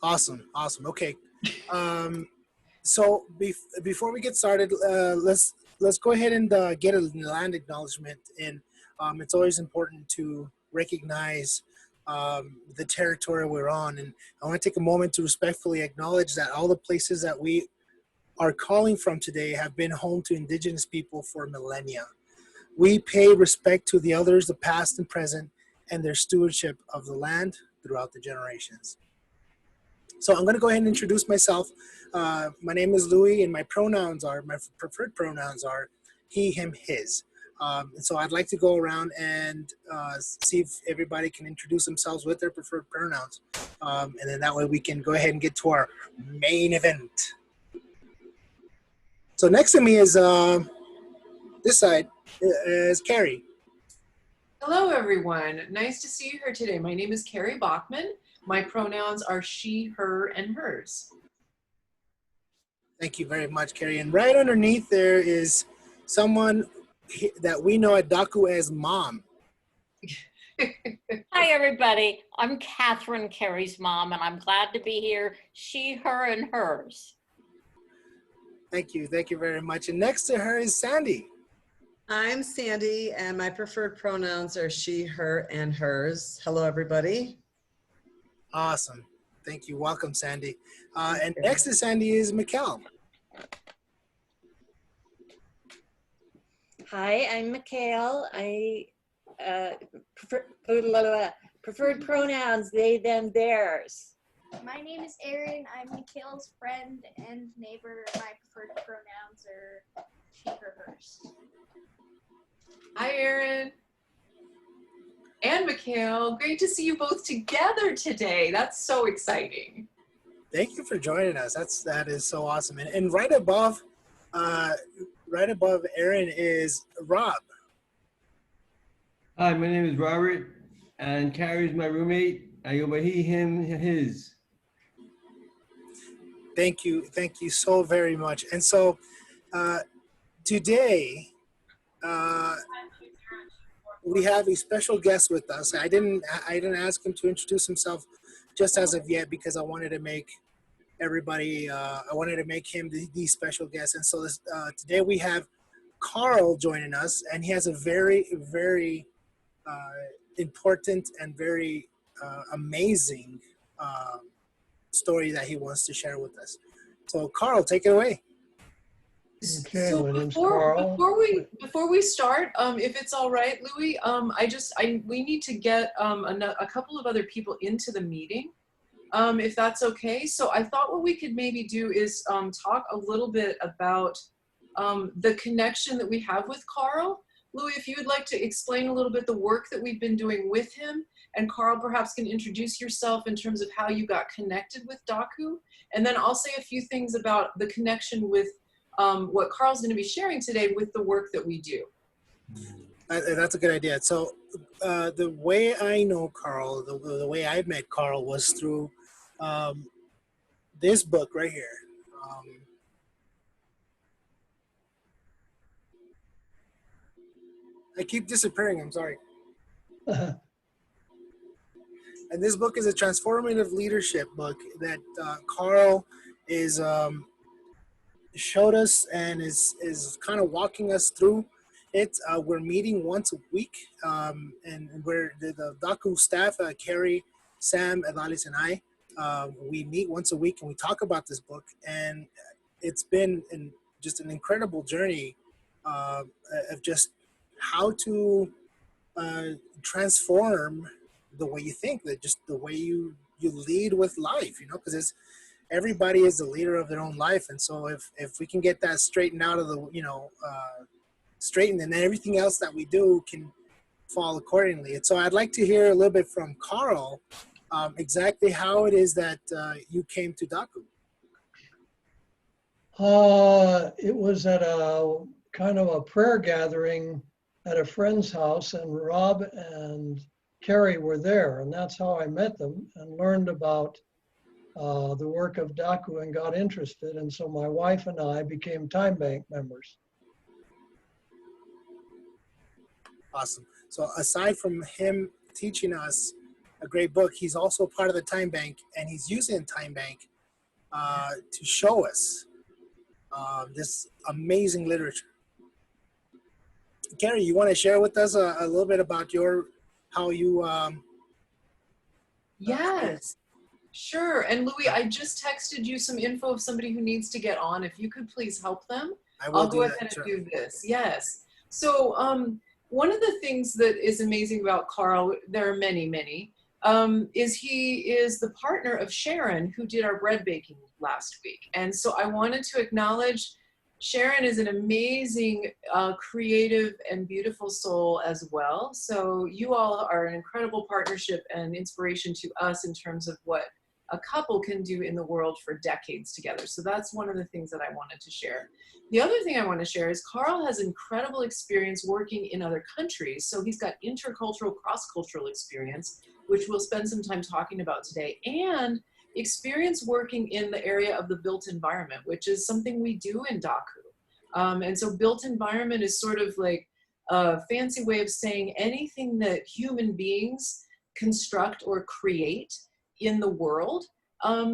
Awesome, awesome. Okay. Um, so before we get started, let's go ahead and get a land acknowledgement. And it's always important to recognize the territory we're on. And I want to take a moment to respectfully acknowledge that all the places that we are calling from today have been home to indigenous people for millennia. We pay respect to the elders, the past and present, and their stewardship of the land throughout the generations. So I'm going to go ahead and introduce myself. My name is Louis, and my preferred pronouns are he, him, his. And so I'd like to go around and see if everybody can introduce themselves with their preferred pronouns. And then that way we can go ahead and get to our main event. So next to me is this side is Carrie. Hello, everyone. Nice to see you here today. My name is Carrie Bachman. My pronouns are she, her, and hers. Thank you very much, Carrie. And right underneath there is someone that we know at DACU as Mom. Hi, everybody. I'm Catherine, Carrie's mom, and I'm glad to be here. She, her, and hers. Thank you. Thank you very much. And next to her is Sandy. I'm Sandy, and my preferred pronouns are she, her, and hers. Hello, everybody. Awesome. Thank you. Welcome, Sandy. And next to Sandy is Mikkel. Hi, I'm Mikhail. I preferred pronouns, they, them, theirs. My name is Erin. I'm Mikhail's friend and neighbor. My preferred pronouns are she, her, hers. Hi, Erin. And Mikhail, great to see you both together today. That's so exciting. Thank you for joining us. That is so awesome. And right above Erin is Rob. Hi, my name is Robert, and Carrie's my roommate. I go by he, him, his. Thank you so very much. And so today we have a special guest with us. I didn't ask him to introduce himself just as of yet because I wanted to make everybody. I wanted to make him the special guest. And so today we have Carl joining us, and he has a very, very important and very amazing story that he wants to share with us. So Carl, take it away. Okay, So my name's Carl. before we start, if it's all right, Louis, we need to get a couple of other people into the meeting, if that's okay. So I thought what we could maybe do is talk a little bit about the connection that we have with Carl. Louis, if you would like to explain a little bit the work that we've been doing with him, and Carl perhaps can introduce yourself in terms of how you got connected with DACU, and then I'll say a few things about the connection with what Carl's going to be sharing today with the work that we do. That's a good idea. So the way I know Carl, the way I met Carl was through this book right here. I keep disappearing, I'm sorry. And this book is a transformative leadership book that Carl is showed us and is kind of walking us through it. We're meeting once a week, and we're the DACU staff, Carrie, Sam, Adalis, and I. We meet once a week and we talk about this book, and it's been just an incredible journey of just how to transform the way you think, that just the way you lead with life, because everybody is the leader of their own life. And so if we can get that straightened out of the, straightened, and then everything else that we do can fall accordingly. And so I'd like to hear a little bit from Carl, exactly how it is that you came to DACU. It was at a kind of a prayer gathering at a friend's house, and Rob and Carrie were there, and that's how I met them and learned about the work of DACU and got interested. And so my wife and I became Time Bank members. Awesome. So aside from him teaching us a great book. He's also part of the Time Bank, and he's using Time Bank to show us this amazing literature. Carrie, you want to share with us a little bit about how you Yes, sure. And Louis, I just texted you some info of somebody who needs to get on. If you could please help them, I'll go ahead and do this. Yes. So one of the things that is amazing about Carl, there are many, many, is he is the partner of Sharon, who did our bread baking last week. And so I wanted to acknowledge Sharon is an amazing, creative and beautiful soul as well. So you all are an incredible partnership and inspiration to us in terms of what a couple can do in the world for decades together. So that's one of the things that I wanted to share. The other thing I want to share is Carl has incredible experience working in other countries. So he's got intercultural, cross-cultural experience, which we'll spend some time talking about today, and experience working in the area of the built environment, which is something we do in DACU. And so built environment is sort of like a fancy way of saying anything that human beings construct or create in the world.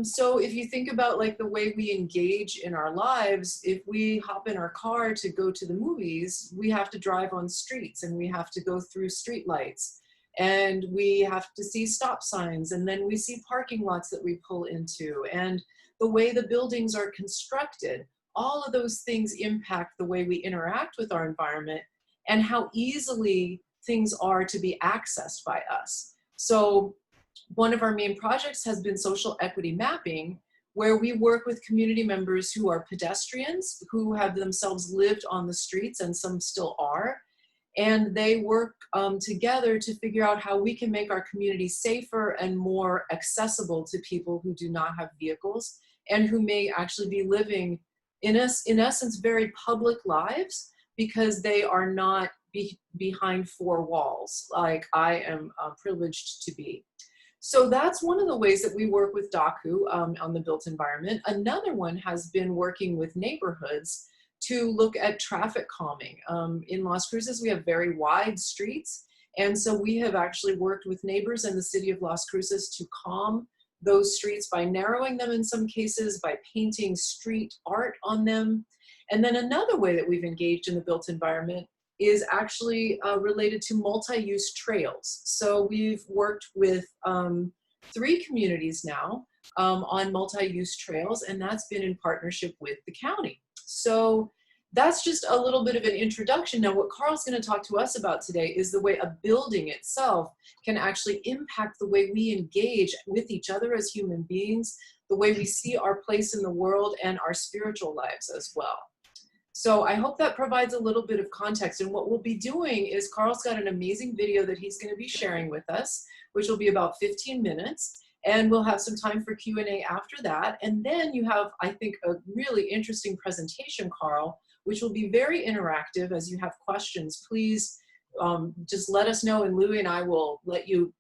So if you think about like the way we engage in our lives, if we hop in our car to go to the movies, we have to drive on streets and we have to go through street lights. And we have to see stop signs, and then we see parking lots that we pull into, and the way the buildings are constructed. All of those things impact the way we interact with our environment and how easily things are to be accessed by us. So one of our main projects has been social equity mapping, where we work with community members who are pedestrians, who have themselves lived on the streets, and some still are. And they work together to figure out how we can make our community safer and more accessible to people who do not have vehicles and who may actually be living in essence very public lives because they are not behind four walls like I am privileged to be. So that's one of the ways that we work with DACU on the built environment. Another one has been working with neighborhoods to look at traffic calming. In Las Cruces, we have very wide streets. And so we have actually worked with neighbors in the city of Las Cruces to calm those streets by narrowing them in some cases, by painting street art on them. And then another way that we've engaged in the built environment is actually related to multi-use trails. So we've worked with 3 communities now on multi-use trails, and that's been in partnership with the county. So that's just a little bit of an introduction. Now, what Carl's going to talk to us about today is the way a building itself can actually impact the way we engage with each other as human beings, the way we see our place in the world, and our spiritual lives as well. So I hope that provides a little bit of context. And what we'll be doing is Carl's got an amazing video that he's going to be sharing with us, which will be about 15 minutes. And we'll have some time for Q&A after that. And then you have, I think, a really interesting presentation, Carl, which will be very interactive. As you have questions, please just let us know, and Louie and I will let you,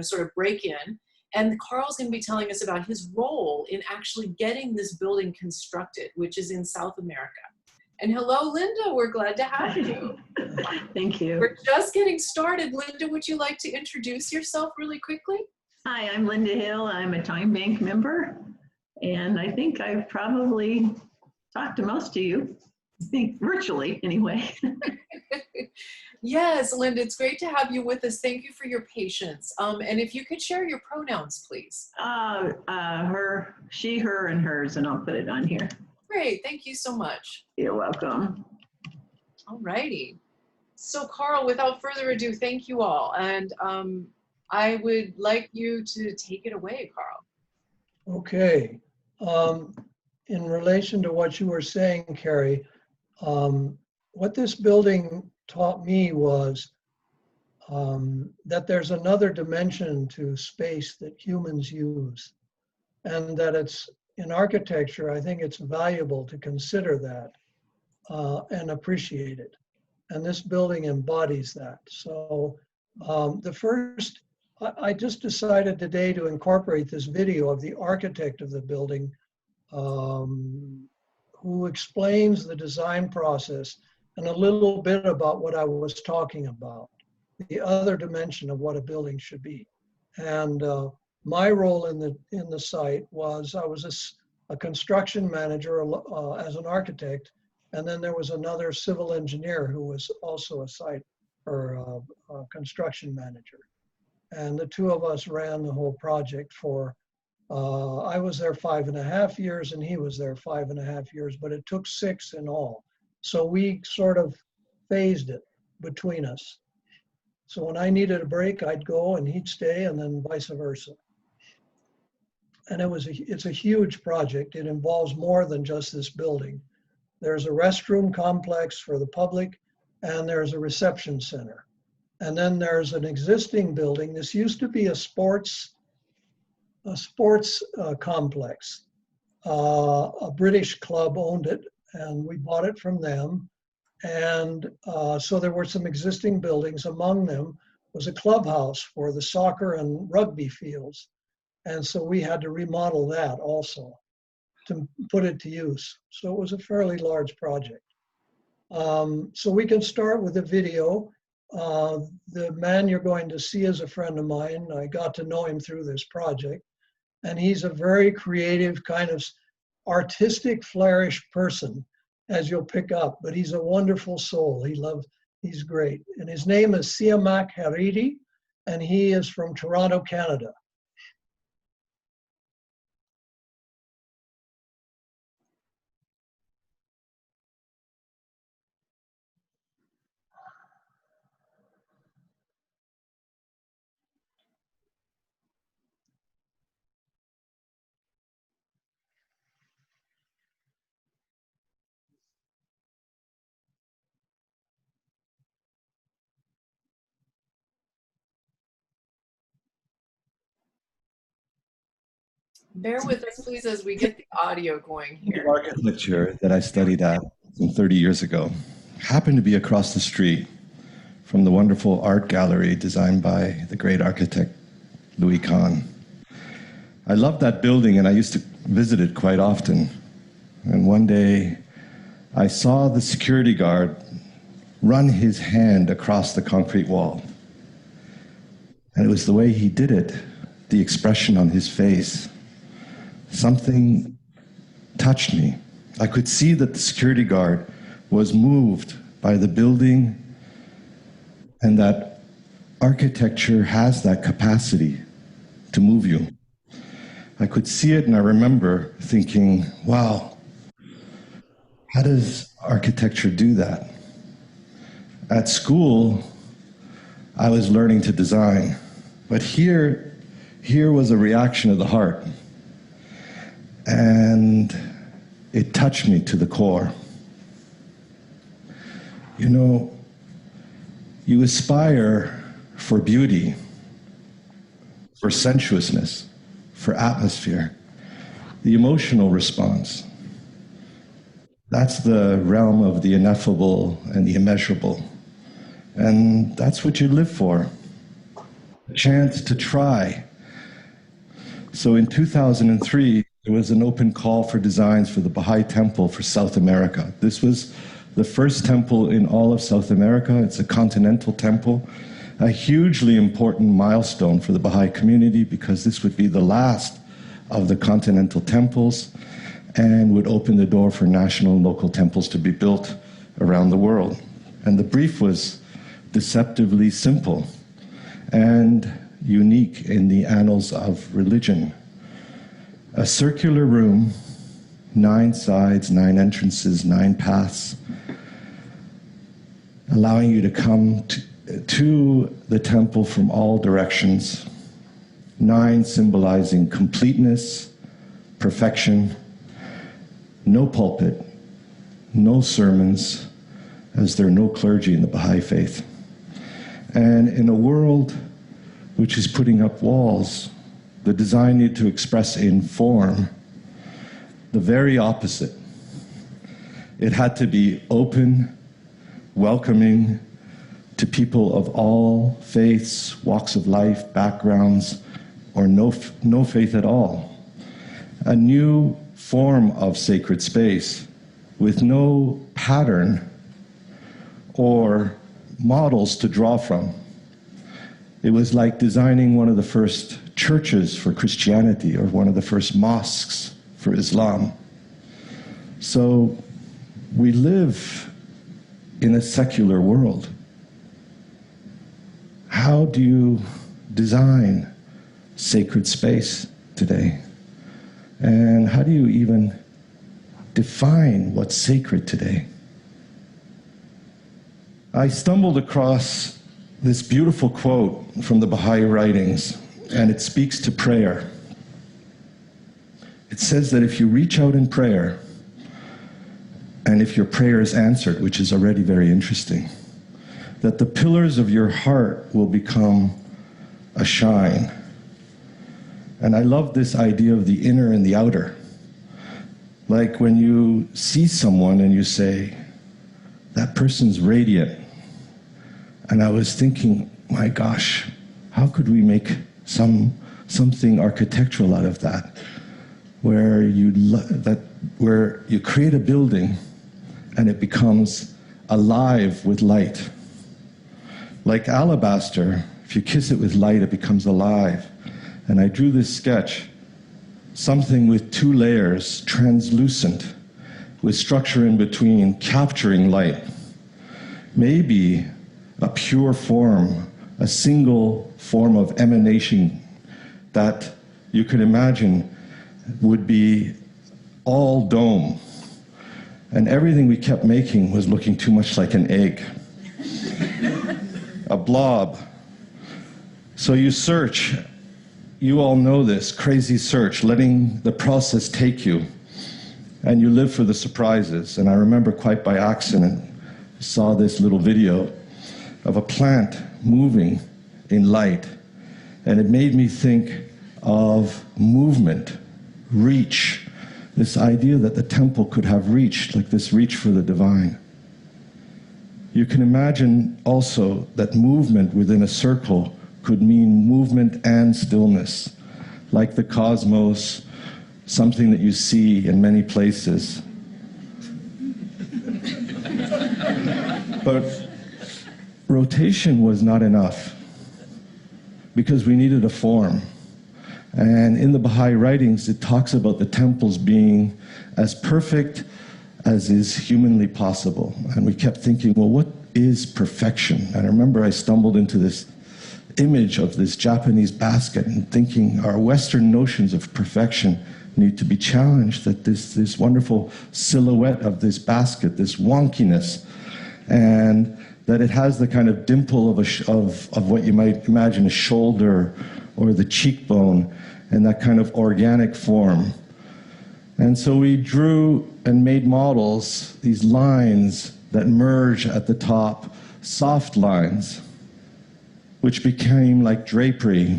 sort of break in. And Carl's going to be telling us about his role in actually getting this building constructed, which is in South America. And hello, Linda, we're glad to have you. Thank you. We're just getting started. Linda, would you like to introduce yourself really quickly? Hi, I'm Linda Hill. I'm a Time Bank member, and I think I've probably talked to most of you, I think virtually anyway. Yes, Linda, it's great to have you with us. Thank you for your patience. And if you could share your pronouns, please. Her, she, her, and hers, and I'll put it on here. Great, thank you so much. You're welcome. All righty. So Carl, without further ado, thank you all. And I would like you to take it away, Carl. Okay. In relation to what you were saying, Carrie, what this building taught me was that there's another dimension to space that humans use, and that it's in architecture. I think it's valuable to consider that and appreciate it. And this building embodies that. So I just decided today to incorporate this video of the architect of the building who explains the design process and a little bit about what I was talking about, the other dimension of what a building should be. And my role in the site was I was a construction manager as an architect, and then there was another civil engineer who was also a site or a construction manager. And the two of us ran the whole project for, I was there 5.5 years and he was there 5.5 years, but it took 6 in all. So we sort of phased it between us. So when I needed a break, I'd go and he'd stay, and then vice versa. And it's a huge project. It involves more than just this building. There's a restroom complex for the public, and there's a reception center. And then there's an existing building. This used to be a sports complex. A British club owned it, and we bought it from them. And so there were some existing buildings. Among them was a clubhouse for the soccer and rugby fields. And so we had to remodel that also to put it to use. So it was a fairly large project. So we can start with a video. The man you're going to see is a friend of mine. I got to know him through this project. And he's a very creative, kind of artistic, flourish person, as you'll pick up, but he's a wonderful soul. He's great. And his name is Siamak Hariri, and he is from Toronto, Canada. Bear with us, please, as we get the audio going here. The architecture that I studied at some 30 years ago happened to be across the street from the wonderful art gallery designed by the great architect Louis Kahn. I loved that building, and I used to visit it quite often. And one day, I saw the security guard run his hand across the concrete wall. And it was the way he did it, the expression on his face. Something touched me. I could see that the security guard was moved by the building, and that architecture has that capacity to move you. I could see it, and I remember thinking, wow, how does architecture do that? At school, I was learning to design, but here was a reaction of the heart. And it touched me to the core. You know, you aspire for beauty, for sensuousness, for atmosphere, the emotional response. That's the realm of the ineffable and the immeasurable. And that's what you live for, a chance to try. So in 2003, there was an open call for designs for the Bahá'í Temple for South America. This was the first temple in all of South America. It's a continental temple, a hugely important milestone for the Bahá'í community, because this would be the last of the continental temples and would open the door for national and local temples to be built around the world. And the brief was deceptively simple and unique in the annals of religion. A circular room, 9 sides, 9 entrances, 9 paths, allowing you to come to the temple from all directions. 9 symbolizing completeness, perfection, no pulpit, no sermons, as there are no clergy in the Baha'i faith. And in a world which is putting up walls, the design needed to express in form the very opposite. It had to be open, welcoming to people of all faiths, walks of life, backgrounds, or no faith at all. A new form of sacred space with no pattern or models to draw from. It was like designing one of the first churches for Christianity or one of the first mosques for Islam. So we live in a secular world. How do you design sacred space today? And how do you even define what's sacred today? I stumbled across this beautiful quote from the Baha'i writings, and it speaks to prayer. It says that if you reach out in prayer, and if your prayer is answered, which is already very interesting, that the pillars of your heart will become a shine. And I love this idea of the inner and the outer. Like when you see someone and you say, that person's radiant. And I was thinking, my gosh, how could we make something architectural out of that? Where you create a building and it becomes alive with light. Like alabaster, if you kiss it with light, it becomes alive. And I drew this sketch, something with 2 layers, translucent, with structure in between, capturing light. Maybe a pure form, a single form of emanation that you could imagine would be all dome. And everything we kept making was looking too much like an egg, a blob. So you search, you all know this, crazy search, letting the process take you, and you live for the surprises. And I remember quite by accident, saw this little video of a plant moving in light, and it made me think of movement, reach, this idea that the temple could have reached, like this reach for the divine. You can imagine also that movement within a circle could mean movement and stillness, like the cosmos, something that you see in many places. But rotation was not enough, because we needed a form. And in the Baha'i writings, it talks about the temples being as perfect as is humanly possible. And we kept thinking, well, what is perfection? And I remember I stumbled into this image of this Japanese basket and thinking our Western notions of perfection need to be challenged, that this wonderful silhouette of this basket, this wonkiness, and that it has the kind of dimple of what you might imagine a shoulder or the cheekbone, and that kind of organic form. And so we drew and made models, these lines that merge at the top, soft lines, which became like drapery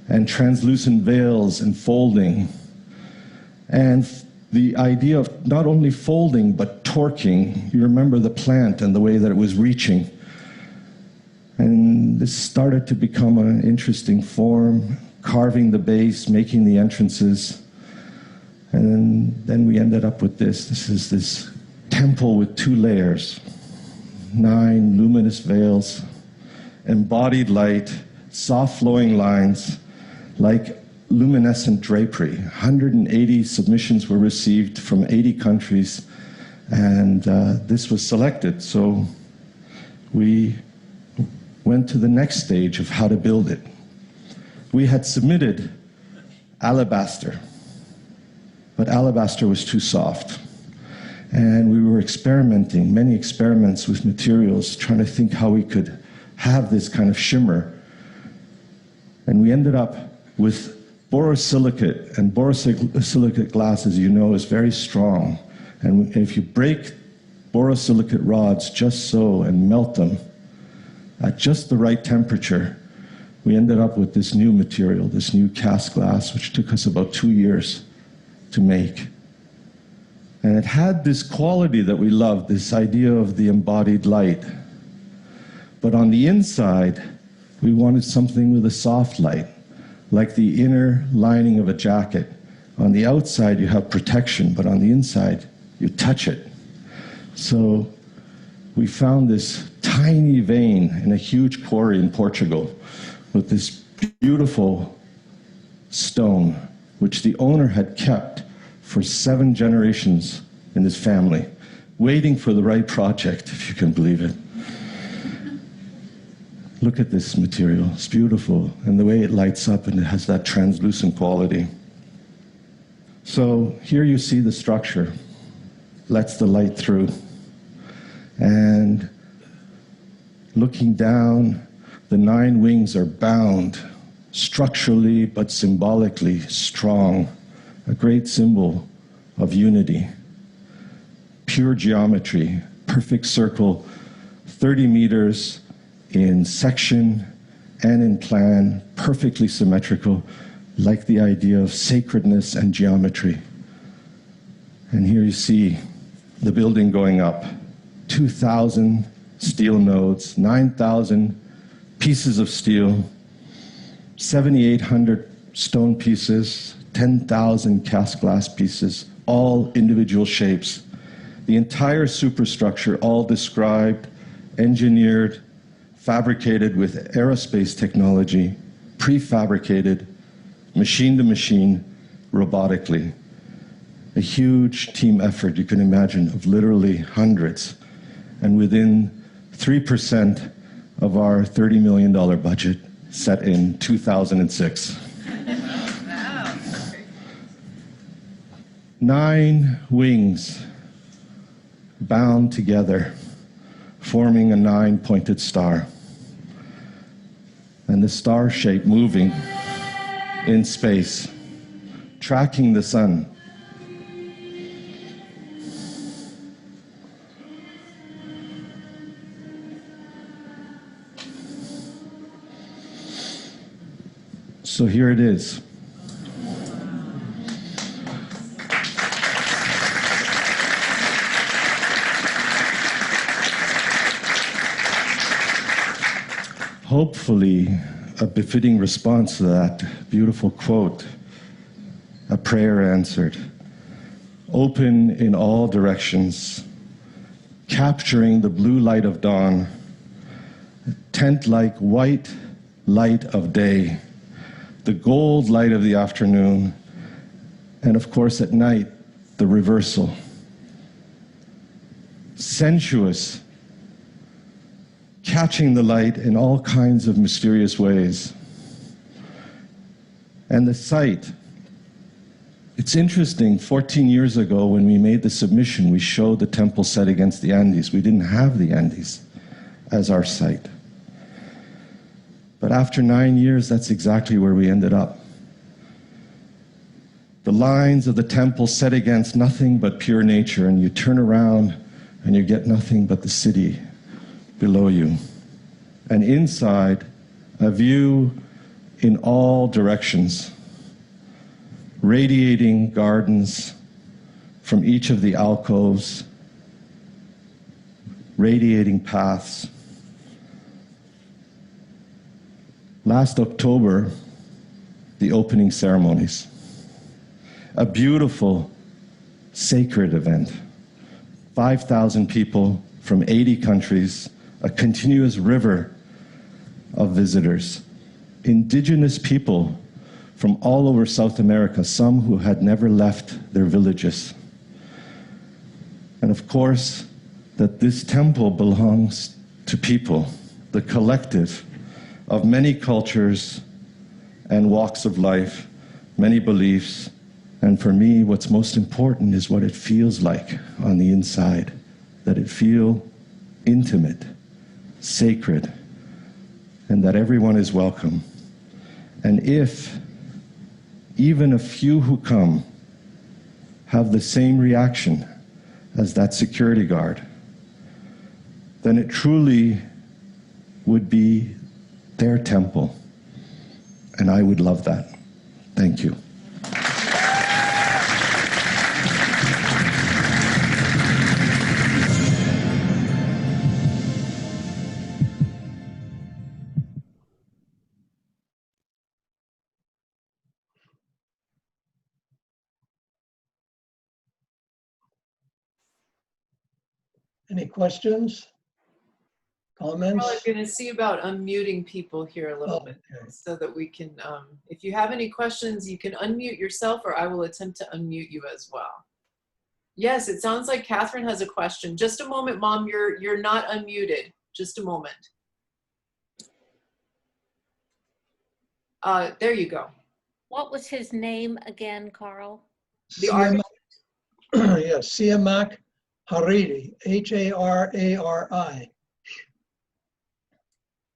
and translucent veils and folding. And the idea of not only folding, but torquing. You remember the plant and the way that it was reaching. And this started to become an interesting form, carving the base, making the entrances. And then we ended up with this. This is this temple with 2 layers, 9 luminous veils, embodied light, soft flowing lines, like luminescent drapery. 180 submissions were received from 80 countries, and this was selected. So we went to the next stage of how to build it. We had submitted alabaster, but alabaster was too soft. And we were experimenting, many experiments with materials, trying to think how we could have this kind of shimmer. And we ended up with borosilicate, and borosilicate glass, as you know, is very strong. And if you break borosilicate rods just so and melt them at just the right temperature, we ended up with this new material, this new cast glass, which took us about 2 years to make. And it had this quality that we loved, this idea of the embodied light. But on the inside, we wanted something with a soft light, like the inner lining of a jacket. On the outside, you have protection, but on the inside, you touch it. So we found this tiny vein in a huge quarry in Portugal with this beautiful stone, which the owner had kept for 7 generations in his family, waiting for the right project, if you can believe it. Look at this material. It's beautiful, and the way it lights up, and it has that translucent quality. So here you see the structure. Lets the light through. And looking down, the 9 wings are bound, structurally but symbolically strong, a great symbol of unity. Pure geometry, perfect circle, 30 meters in section and in plan, perfectly symmetrical, like the idea of sacredness and geometry. And here you see the building going up. 2,000 steel nodes, 9,000 pieces of steel, 7,800 stone pieces, 10,000 cast glass pieces, all individual shapes. The entire superstructure, all described, engineered, fabricated with aerospace technology, prefabricated, machine to machine, robotically. A huge team effort, you can imagine, of literally hundreds. And within 3% of our $30 million budget set in 2006. 9 wings bound together, forming a 9-pointed star. And the star shape moving in space, tracking the sun. So here it is. Hopefully, a befitting response to that beautiful quote, a prayer answered. Open in all directions, capturing the blue light of dawn, tent-like white light of day, the gold light of the afternoon, and of course at night, the reversal. Sensuous, catching the light in all kinds of mysterious ways. And the site, it's interesting, 14 years ago when we made the submission, we showed the temple set against the Andes. We didn't have the Andes as our site. But after 9 years, that's exactly where we ended up. The lines of the temple set against nothing but pure nature, and you turn around and you get nothing but the city below you. And inside, a view in all directions, radiating gardens from each of the alcoves, radiating paths. Last October, the opening ceremonies. A beautiful, sacred event. 5,000 people from 80 countries, a continuous river of visitors. Indigenous people from all over South America, some who had never left their villages. And of course, that this temple belongs to people, the collective of many cultures and walks of life, many beliefs, and for me, what's most important is what it feels like on the inside, that it feel intimate, sacred, and that everyone is welcome. And if even a few who come have the same reaction as that security guard, then it truly would be their temple. And I would love that. Thank you. Any questions? Well, I'm Comments? going to see about unmuting people here a little bit Okay. so that we can, if you have any questions, you can unmute yourself or I will attempt to unmute you as well. Yes, it sounds like Catherine has a question. Just a moment, Mom, you're not unmuted. Just a moment. There you go. What was his name again, Carl? The artist. Yes, Siamak Hariri, Harari.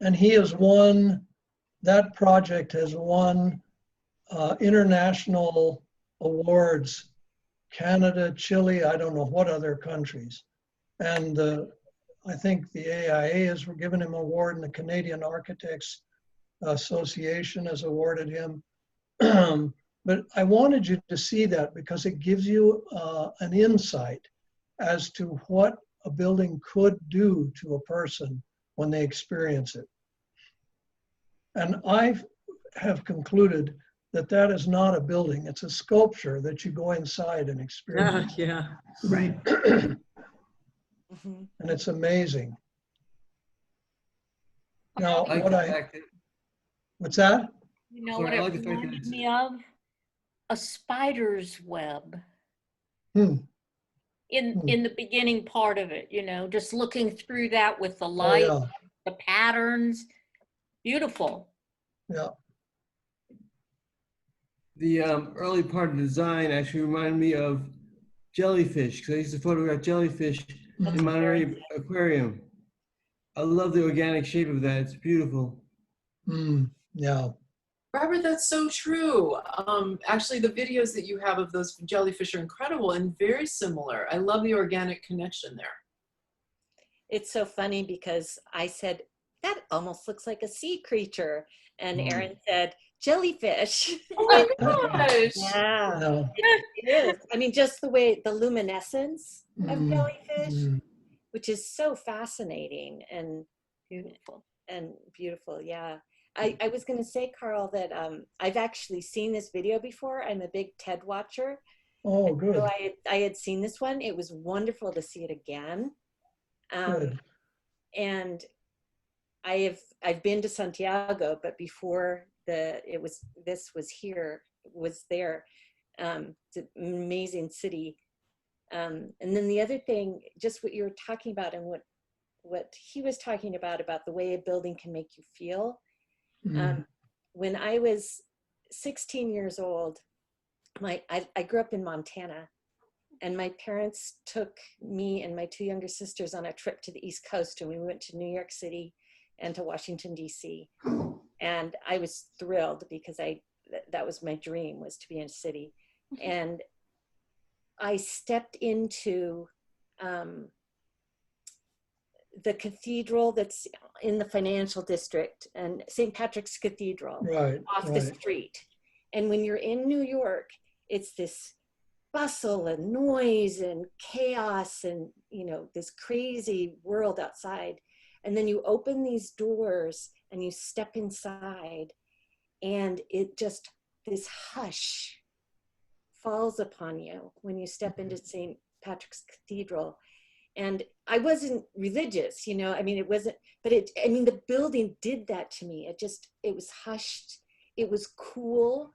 And he has won, that project has won international awards, Canada, Chile, I don't know what other countries. And I think the AIA has given him an award, and the Canadian Architects Association has awarded him. But I wanted you to see that because it gives you an insight as to what a building could do to a person when they experience it. And I have concluded that that is not a building, it's a sculpture that you go inside and experience. Yeah. Right. Mhm. And it's amazing. Now, I like what the fact that, what's that? You know Sorry, what I it like the fact that reminded it's- me of? A spider's web. Hmm. In the beginning part of it, you know, just looking through that with the Oh, light, yeah, the patterns, beautiful. yeah. the early part of the design actually reminded me of jellyfish, because I used to photograph jellyfish in Monterey Aquarium. I love the organic shape of that. It's beautiful. Yeah. Robert, that's so true. Actually, the videos that you have of those jellyfish are incredible and very similar. I love the organic connection there. It's so funny because I said, that almost looks like a sea creature. And Aaron said, jellyfish. Oh my gosh. Yeah, Yeah. it is. I mean, just the way the luminescence of Mm, jellyfish, mm. which is so fascinating and Beautiful. beautiful. Yeah. I was going to say, Carl, that I've actually seen this video before. I'm a big TED watcher. Oh, good. So I had seen this one. It was wonderful to see it again. Good. And I've been to Santiago, but before this was there. It's an amazing city. And then the other thing, just what you were talking about and what he was talking about the way a building can make you feel. When I was 16 years old, I grew up in Montana, and my parents took me and my two younger sisters on a trip to the East Coast, and we went to New York City and to Washington, D.C. And I was thrilled because that was my dream, was to be in a city. And I stepped into the cathedral that's in the financial district, and St. Patrick's Cathedral, Right. off the street. And when you're in New York, it's this bustle and noise and chaos and, you know, this crazy world outside. And then you open these doors and you step inside, and it just, this hush falls upon you when you step into St. Patrick's Cathedral. And I wasn't religious, you know, I mean, it wasn't, but the building did that to me. It was hushed. It was cool.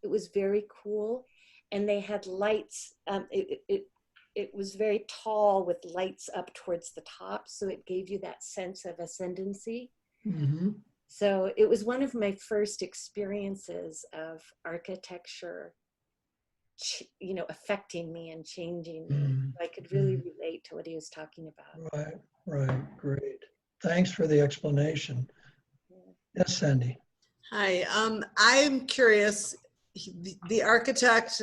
It was very cool. And they had lights. It was very tall with lights up towards the top. So it gave you that sense of ascendancy. Mm-hmm. So it was one of my first experiences of architecture, you know, affecting me and changing me. I could really relate to what he was talking about. Right. Great. Thanks for the explanation. Yes, Sandy. Hi, I'm curious, the architect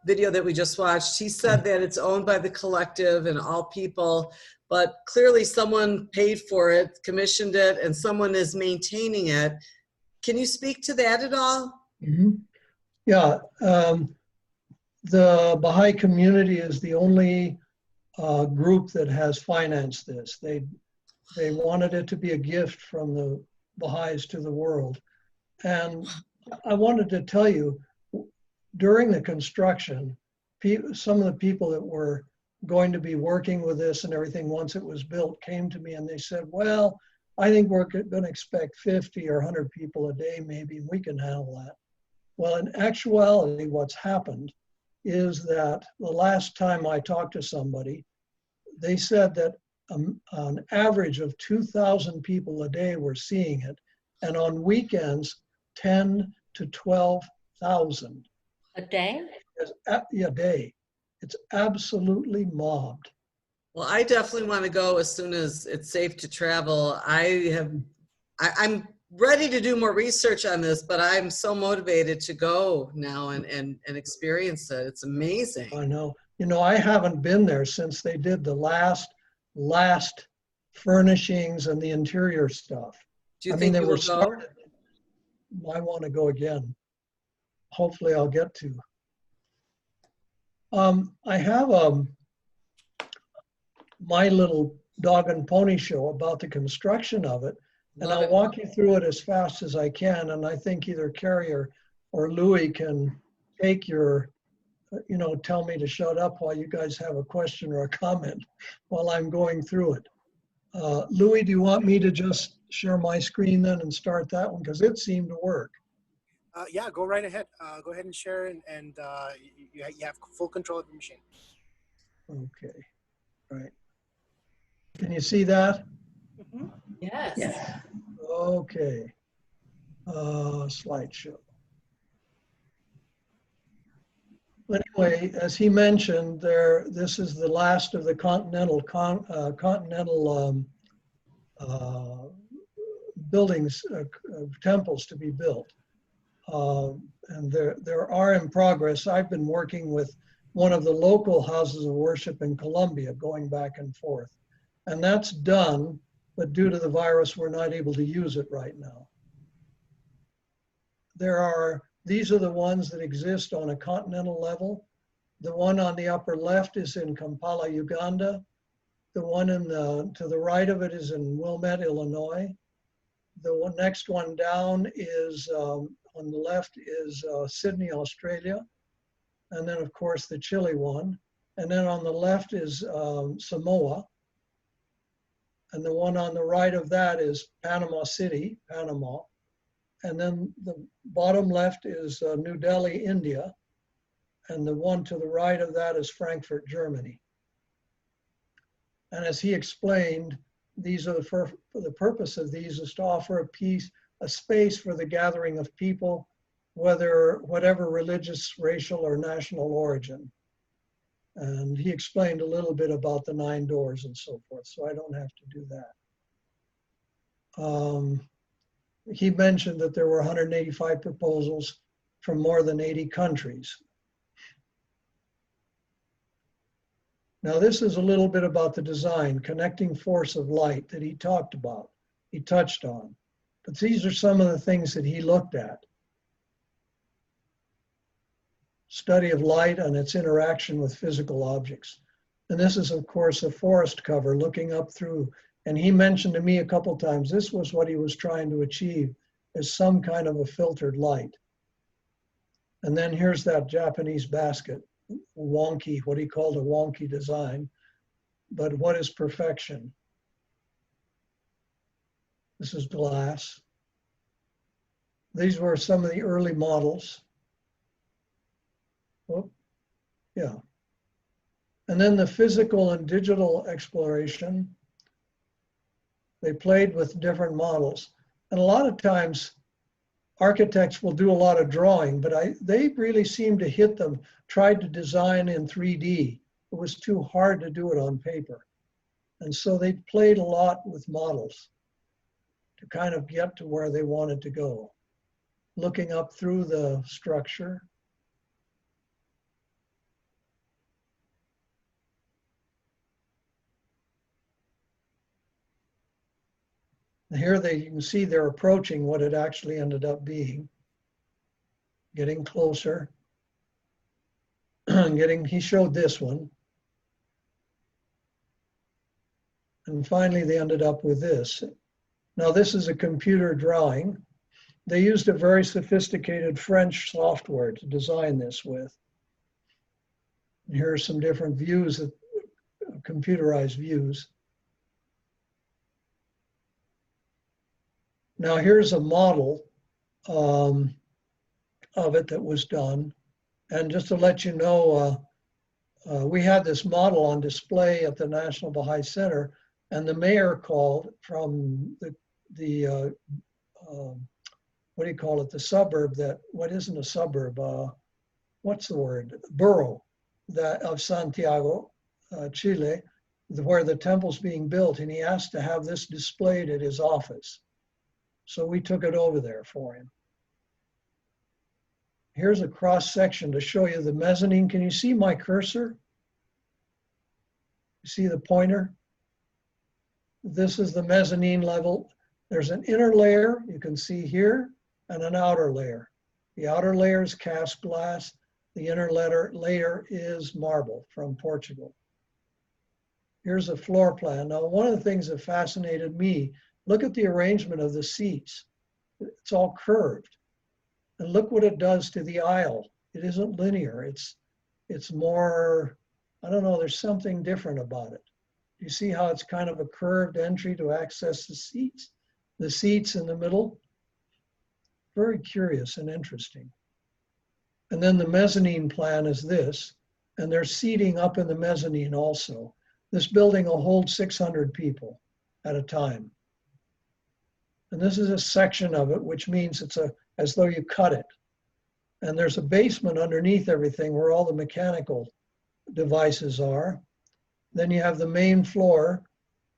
video that we just watched, he said that it's owned by the collective and all people, but clearly someone paid for it, commissioned it, and someone is maintaining it. Can you speak to that at all? Mm-hmm. Yeah. The Baha'i community is the only group that has financed this. They wanted it to be a gift from the Baha'is to the world. And I wanted to tell you, during the construction, some of the people that were going to be working with this and everything once it was built came to me and they said, well, I think we're going to expect 50 or 100 people a day maybe, and we can handle that. Well, in actuality, what's happened is that the last time I talked to somebody, they said that an average of 2,000 people a day were seeing it, and on weekends, 10 to 12,000. A day? A day. It's absolutely mobbed. Well, I definitely want to go as soon as it's safe to travel. I'm ready to do more research on this, but I'm so motivated to go now and experience it. It's amazing. I know. You know, I haven't been there since they did the last furnishings and the interior stuff. Do you think you will go? I want to go again. Hopefully I'll get to. I have my little dog and pony show about the construction of it, and I'll walk you through it as fast as I can, and I think either Carrie or Louis can take your, tell me to shut up while you guys have a question or a comment while I'm going through it. Louis, do you want me to just share my screen then and start that one? Because it seemed to work. Yeah, go right ahead. Go ahead and share, and you have full control of the machine. Okay, right. Can you see that? Mhm. Yes. Yes. Okay. Slideshow. Anyway, as he mentioned, this is the last of the continental buildings, temples to be built. And there are in progress. I've been working with one of the local houses of worship in Colombia, going back and forth. And that's done, but due to the virus, we're not able to use it right now. These are the ones that exist on a continental level. The one on the upper left is in Kampala, Uganda. The one to the right of it is in Wilmette, Illinois. The next one down is, on the left is Sydney, Australia. And then of course the Chile one. And then on the left is Samoa. And the one on the right of that is Panama City, Panama. And then the bottom left is New Delhi, India. And the one to the right of that is Frankfurt, Germany. And as he explained, these are the purpose of these is to offer a space for the gathering of people, whatever religious, racial, or national origin. And he explained a little bit about the 9 doors and so forth, so I don't have to do that. He mentioned that there were 185 proposals from more than 80 countries. Now this is a little bit about the design, connecting force of light that he talked about, he touched on. But these are some of the things that he looked at. Study of light and its interaction with physical objects. And this is, of course, a forest cover looking up through. And he mentioned to me a couple times, this was what he was trying to achieve, is some kind of a filtered light. And then here's that Japanese basket, wonky, what he called a wonky design. But what is perfection? This is glass. These were some of the early models. Oh, yeah. And then the physical and digital exploration, they played with different models. And a lot of times architects will do a lot of drawing, but they really seem to hit them, tried to design in 3D. It was too hard to do it on paper. And so they played a lot with models to kind of get to where they wanted to go. Looking up through the structure. Here you can see they're approaching what it actually ended up being. Getting closer. He showed this one. And finally they ended up with this. Now this is a computer drawing. They used a very sophisticated French software to design this with. And here are some different views that computerized views. Now here's a model of it that was done. And just to let you know, we had this model on display at the National Baha'i Center, and the mayor called from the what do you call it, the suburb that, what isn't a suburb, what's the word, borough that of Santiago, Chile, where the temple's being built, and he asked to have this displayed at his office. So we took it over there for him. Here's a cross section to show you the mezzanine. Can you see my cursor? You see the pointer? This is the mezzanine level. There's an inner layer you can see here and an outer layer. The outer layer is cast glass. The inner layer is marble from Portugal. Here's a floor plan. Now, one of the things that fascinated me, look at the arrangement of the seats. It's all curved. And look what it does to the aisle. It isn't linear. It's more, I don't know, there's something different about it. You see how it's kind of a curved entry to access the seats? The seats in the middle? Very curious and interesting. And then the mezzanine plan is this, and there's seating up in the mezzanine also. This building will hold 600 people at a time. And this is a section of it, which means it's as though you cut it. And there's a basement underneath everything where all the mechanical devices are. Then you have the main floor,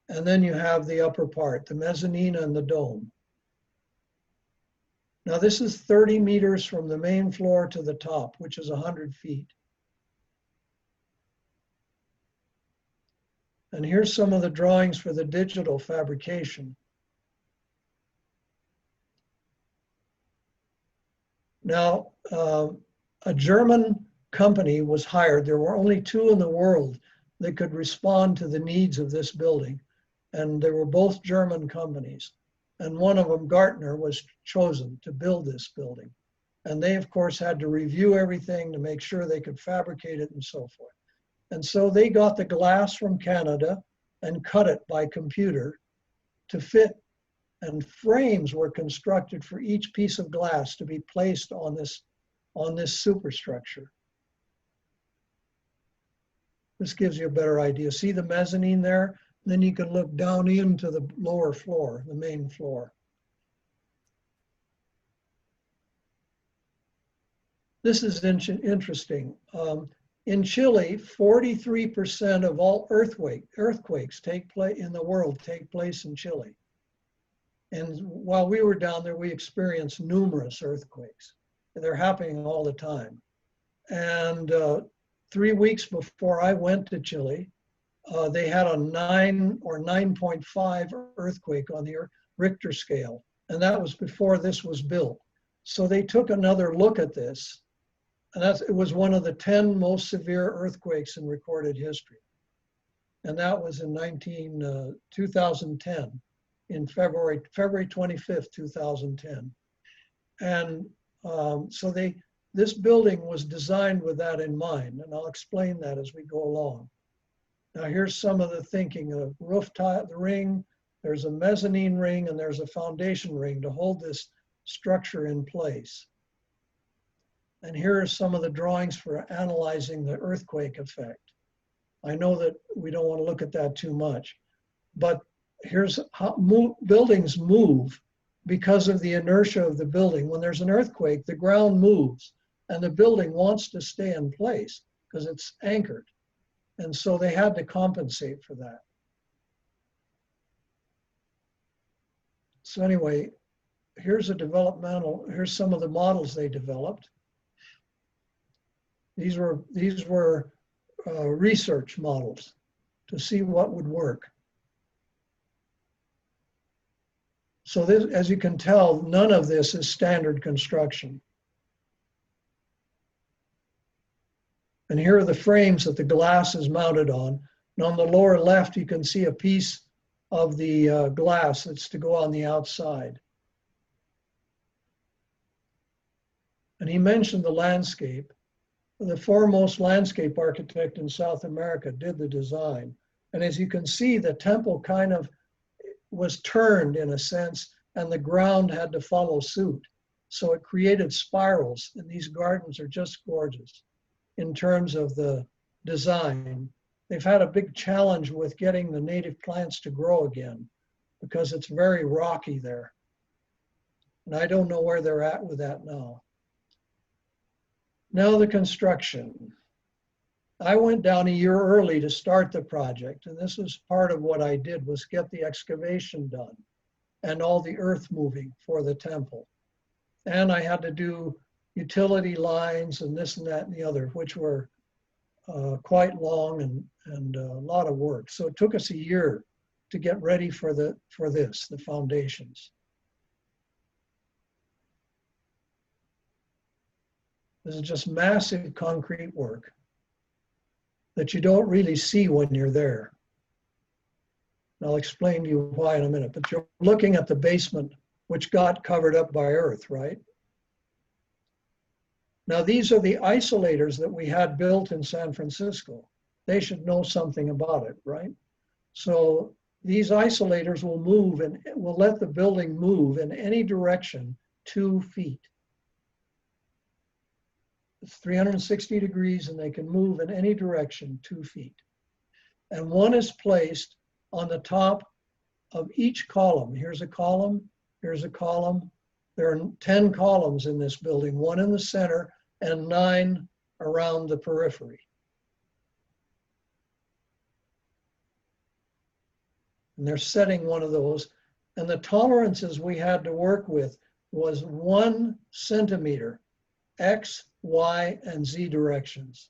and then you have the upper part, the mezzanine and the dome. Now this is 30 meters from the main floor to the top, which is 100 feet. And here's some of the drawings for the digital fabrication. Now, a German company was hired. There were only 2 in the world that could respond to the needs of this building. And they were both German companies. And one of them, Gartner, was chosen to build this building. And they, of course, had to review everything to make sure they could fabricate it and so forth. And so they got the glass from Canada and cut it by computer to fit, and frames were constructed for each piece of glass to be placed on this superstructure. This gives you a better idea. See the mezzanine there? Then you can look down into the lower floor, the main floor. This is interesting. In Chile, 43% of all earthquakes in the world take place in Chile. And while we were down there, we experienced numerous earthquakes. They're happening all the time. And 3 weeks before I went to Chile, they had a 9 or 9.5 earthquake on the Richter scale. And that was before this was built. So they took another look at this. And it was one of the 10 most severe earthquakes in recorded history. And that was in 2010, in February 25th, 2010. And so this building was designed with that in mind. And I'll explain that as we go along. Now here's some of the thinking of roof tile, the ring, there's a mezzanine ring, and there's a foundation ring to hold this structure in place. And here are some of the drawings for analyzing the earthquake effect. I know that we don't want to look at that too much, but here's how buildings move because of the inertia of the building. When there's an earthquake, the ground moves and the building wants to stay in place because it's anchored. And so they had to compensate for that. So anyway, here's here's some of the models they developed. These were research models to see what would work. So this, as you can tell, none of this is standard construction. And here are the frames that the glass is mounted on. And on the lower left, you can see a piece of the glass that's to go on the outside. And he mentioned the landscape. The foremost landscape architect in South America did the design. And as you can see, the temple kind of was turned in a sense, and the ground had to follow suit. So it created spirals, and these gardens are just gorgeous in terms of the design. They've had a big challenge with getting the native plants to grow again because it's very rocky there. And I don't know where they're at with that now. Now the construction. I went down a year early to start the project, and this was part of what I did, was get the excavation done and all the earth moving for the temple. And I had to do utility lines and this and that and the other, which were quite long and a lot of work. So it took us a year to get ready for the foundations. This is just massive concrete work that you don't really see when you're there. And I'll explain to you why in a minute, but you're looking at the basement, which got covered up by earth, right? Now, these are the isolators that we had built in San Francisco. They should know something about it, right? So these isolators will move and will let the building move in any direction 2 feet. It's 360 degrees and they can move in any direction 2 feet. And one is placed on the top of each column. Here's a column, here's a column. There are 10 columns in this building, 1 in the center and 9 around the periphery. And they're setting one of those. And the tolerances we had to work with was 1 centimeter, X, Y, and Z directions.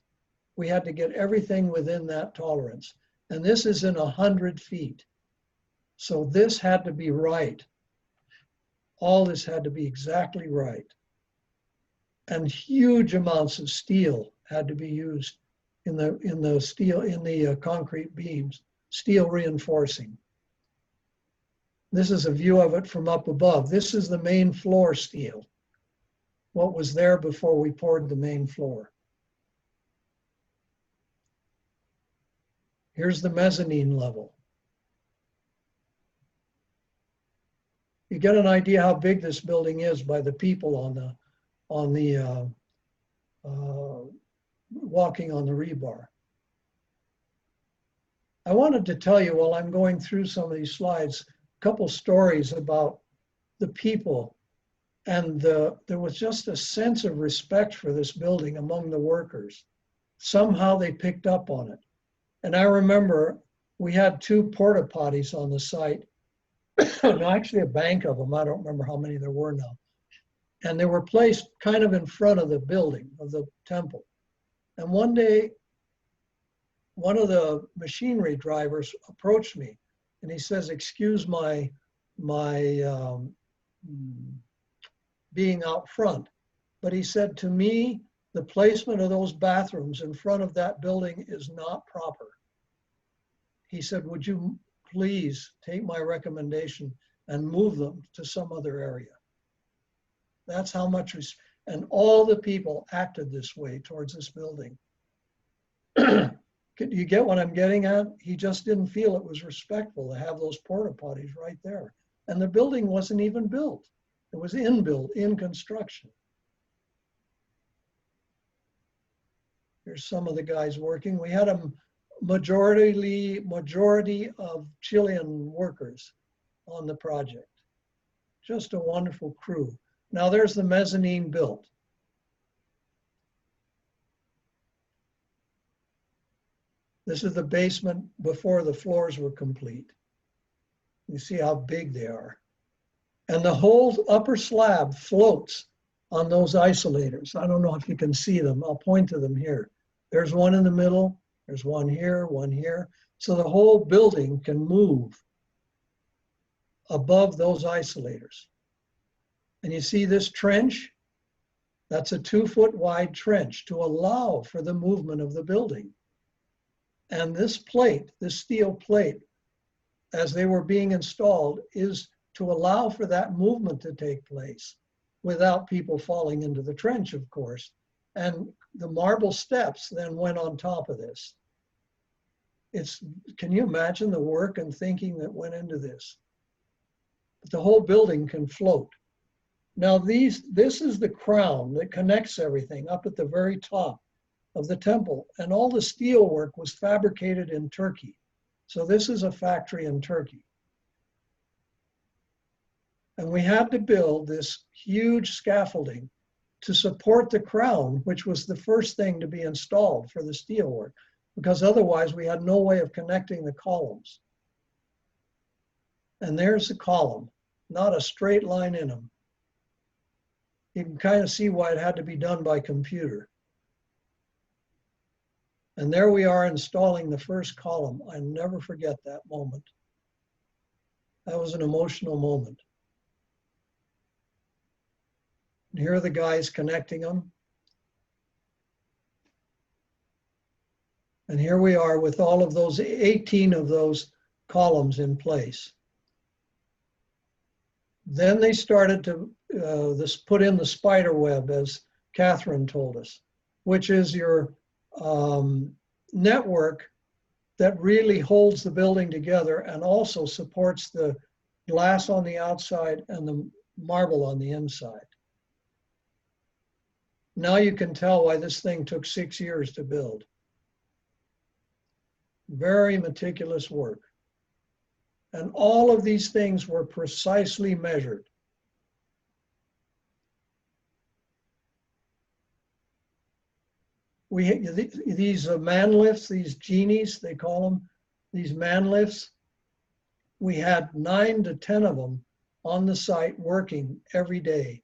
We had to get everything within that tolerance. And this is in 100 feet. So this had to be right. All this had to be exactly right. And huge amounts of steel had to be used in the concrete beams, steel reinforcing. This is a view of it from up above. This is the main floor steel, what was there before we poured the main floor. Here's the mezzanine level. You get an idea how big this building is by the people walking on the rebar. I wanted to tell you while I'm going through some of these slides, a couple stories about the people, and there was just a sense of respect for this building among the workers. Somehow they picked up on it. And I remember we had 2 porta potties on the site. No, actually a bank of them. I don't remember how many there were now. And they were placed kind of in front of the building, of the temple. And one day, one of the machinery drivers approached me and he says, "Excuse my being out front." But he said, "To me, the placement of those bathrooms in front of that building is not proper." He said, "Would you please take my recommendation and move them to some other area?" That's how much, and all the people acted this way towards this building. Do you get what I'm getting at? He just didn't feel it was respectful to have those porta potties right there. And the building wasn't even built. It was in construction. Here's some of the guys working. We had a majority of Chilean workers on the project. Just a wonderful crew. Now there's the mezzanine built. This is the basement before the floors were complete. You see how big they are. And the whole upper slab floats on those isolators. I don't know if you can see them. I'll point to them here. There's one in the middle. There's one here, one here. So the whole building can move above those isolators. And you see this trench? That's a 2-foot wide trench to allow for the movement of the building. And this plate, this steel plate, as they were being installed, is to allow for that movement to take place without people falling into the trench, of course. And the marble steps then went on top of this. Can you imagine the work and thinking that went into this? But the whole building can float. Now this is the crown that connects everything up at the very top of the temple. And all the steel work was fabricated in Turkey. So this is a factory in Turkey. And we had to build this huge scaffolding to support the crown, which was the first thing to be installed for the steel work, because otherwise we had no way of connecting the columns. And there's the column, not a straight line in them. You can kind of see why it had to be done by computer. And there we are installing the first column. I never forget that moment. That was an emotional moment. And here are the guys connecting them. And here we are with all of those 18 of those columns in place. Then they started to put in the spider web, as Catherine told us, which is your network that really holds the building together and also supports the glass on the outside and the marble on the inside. Now you can tell why this thing took 6 years to build. Very meticulous work. And all of these things were precisely measured. These man lifts, these genies, they call them, these man lifts, we had 9 to 10 of them on the site working every day.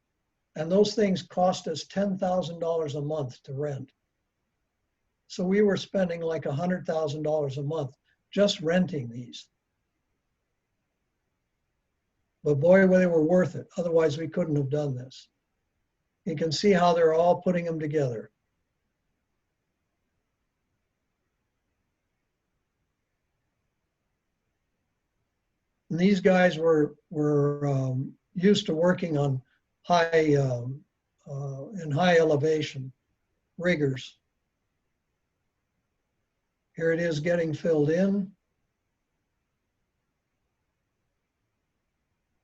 And those things cost us $10,000 a month to rent. So we were spending like $100,000 a month just renting these. But boy, they were worth it. Otherwise, we couldn't have done this. You can see how they're all putting them together. And these guys were used to working on in high elevation, riggers. Here it is getting filled in.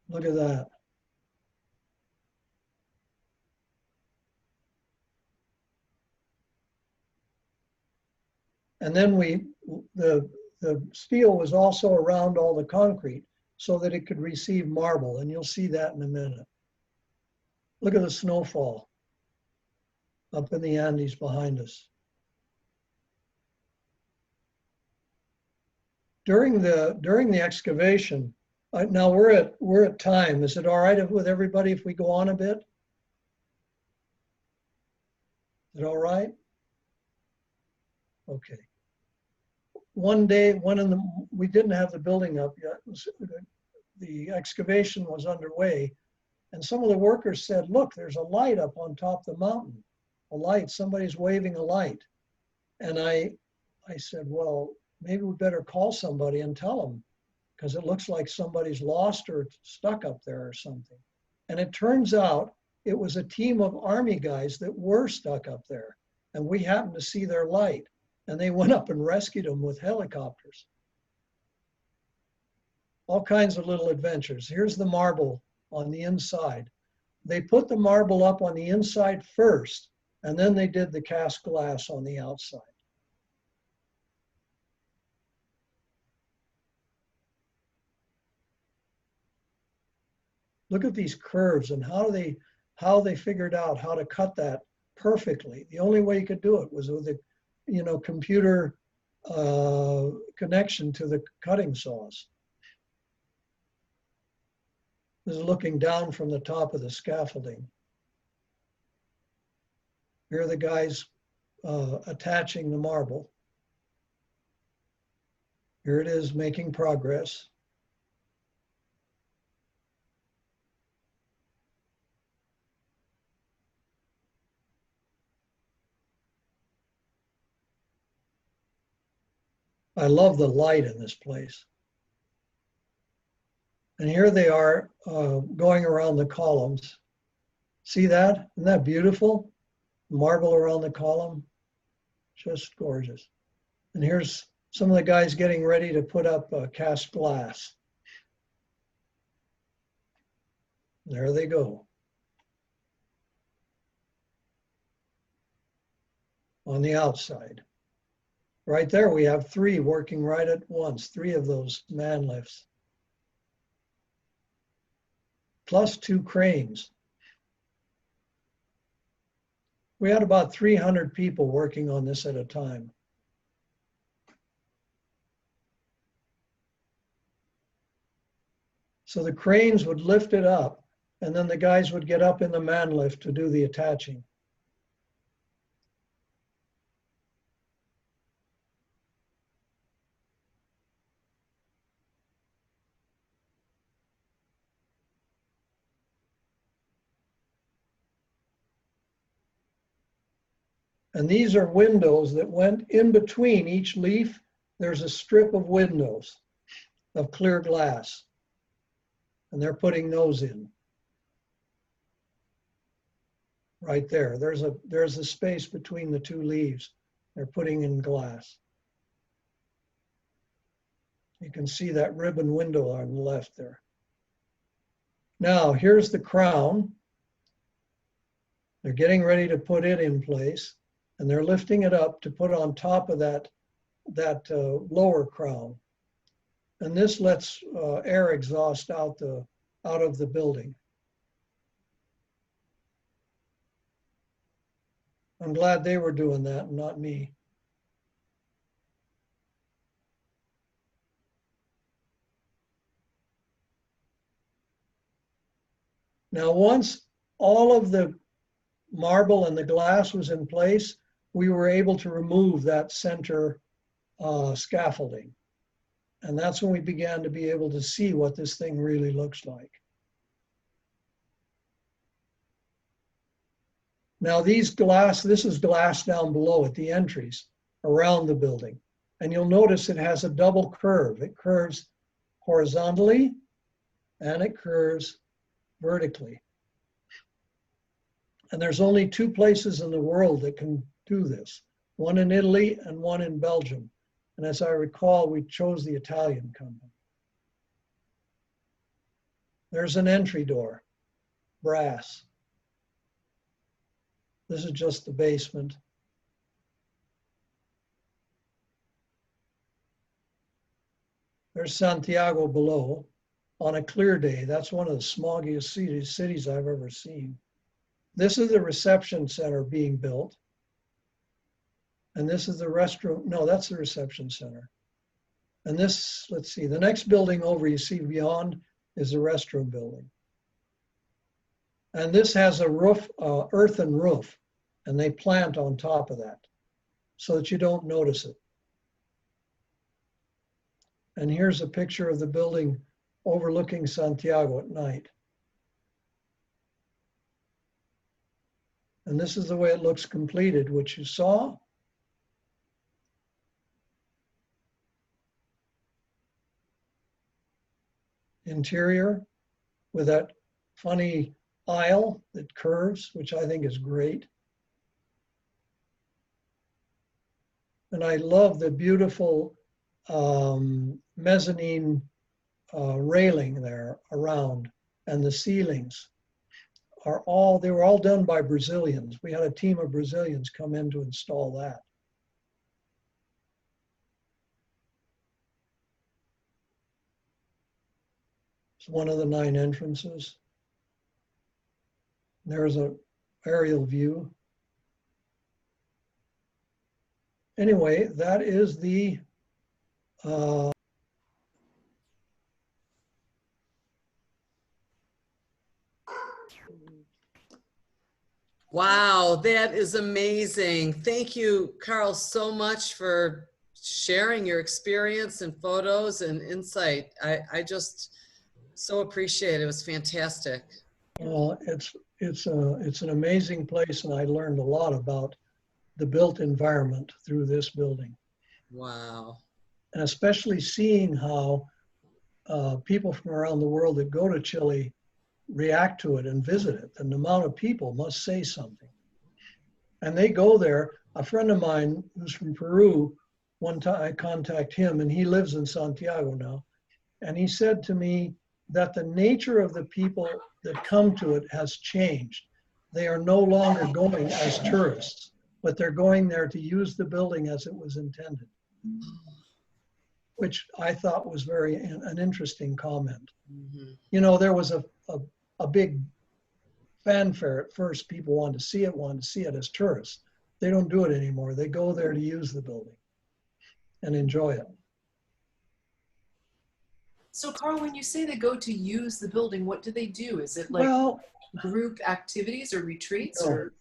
Look at that. And then the steel was also around all the concrete so that it could receive marble, and you'll see that in a minute. Look at the snowfall up in the Andes behind us. During the excavation, now we're at time. Is it all right with everybody if we go on a bit? Is it all right? Okay. One day, we didn't have the building up yet. The excavation was underway, and some of the workers said, "Look, there's a light up on top of the mountain. A light. Somebody's waving a light." And I said, "Well, maybe we better call somebody and tell them, because it looks like somebody's lost or stuck up there or something." And it turns out it was a team of Army guys that were stuck up there, and we happened to see their light, and they went up and rescued them with helicopters. All kinds of little adventures. Here's the marble on the inside. They put the marble up on the inside first, and then they did the cast glass on the outside. Look at these curves and how they figured out how to cut that perfectly. The only way you could do it was with a computer connection to the cutting saws. This is looking down from the top of the scaffolding. Here are the guys attaching the marble. Here it is making progress. I love the light in this place. And here they are going around the columns. See that? Isn't that beautiful? Marble around the column. Just gorgeous. And here's some of the guys getting ready to put up cast glass. There they go. On the outside. Right there, we have 3 working right at once, 3 of those man lifts. Plus 2 cranes. We had about 300 people working on this at a time. So the cranes would lift it up, and then the guys would get up in the man lift to do the attaching. And these are windows that went in between each leaf. There's a strip of windows of clear glass. And they're putting those in. Right there. There's a space between the 2 leaves. They're putting in glass. You can see that ribbon window on the left there. Now, here's the crown. They're getting ready to put it in place. And they're lifting it up to put on top of that lower crown. And this lets air exhaust out of the building. I'm glad they were doing that and not me. Now, once all of the marble and the glass was in place, we were able to remove that center scaffolding. And that's when we began to be able to see what this thing really looks like. Now this is glass down below at the entries around the building. And you'll notice it has a double curve. It curves horizontally and it curves vertically. And there's only 2 places in the world that can do this, one in Italy and one in Belgium. And as I recall, we chose the Italian company. There's an entry door, brass. This is just the basement. There's Santiago below on a clear day. That's one of the smoggiest cities I've ever seen. This is the reception center being built. And this is the restroom. No, that's the reception center. And this, let's see, the next building over you see beyond is the restroom building. And this has a roof, earthen roof, and they plant on top of that so that you don't notice it. And here's a picture of the building overlooking Santiago at night. And this is the way it looks completed, which you saw. Interior with that funny aisle that curves, which I think is great. And I love the beautiful mezzanine railing there around, and the ceilings they were all done by Brazilians. We had a team of Brazilians come in to install that. It's one of the 9 entrances. There's an aerial view. Anyway, that is the Wow, that is amazing. Thank you, Carl, so much for sharing your experience and photos and insight. I just so appreciate it. It was fantastic. Well, it's an amazing place, and I learned a lot about the built environment through this building. Wow. And especially seeing how people from around the world that go to Chile react to it and visit it. And the amount of people must say something. And they go there. A friend of mine who's from Peru one time I contact him, and he lives in Santiago now. And he said to me that the nature of the people that come to it has changed. They are no longer going as tourists, but they're going there to use the building as it was intended, which I thought was an interesting comment. Mhm. You know, there was a big fanfare at first. People wanted to see it as tourists. They don't do it anymore. They go there to use the building and enjoy it. So Carl, when you say they go to use the building, what do they do? Is it like Well, group activities or retreats? no. Or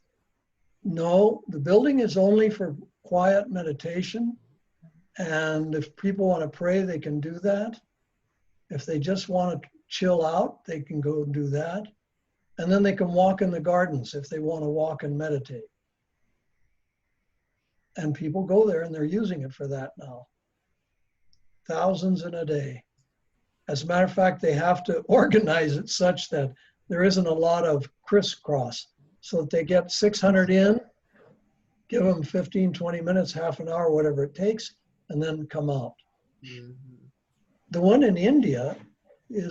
No, the building is only for quiet meditation. And if people want to pray, they can do that. If they just want to chill out, they can go do that. And then they can walk in the gardens if they want to walk and meditate. And people go there and they're using it for that now. Thousands in a day. As a matter of fact, they have to organize it such that there isn't a lot of crisscross, so that they get 600 in, give them 15, 20 minutes, half an hour, whatever it takes, and then come out. Mhm. The one in India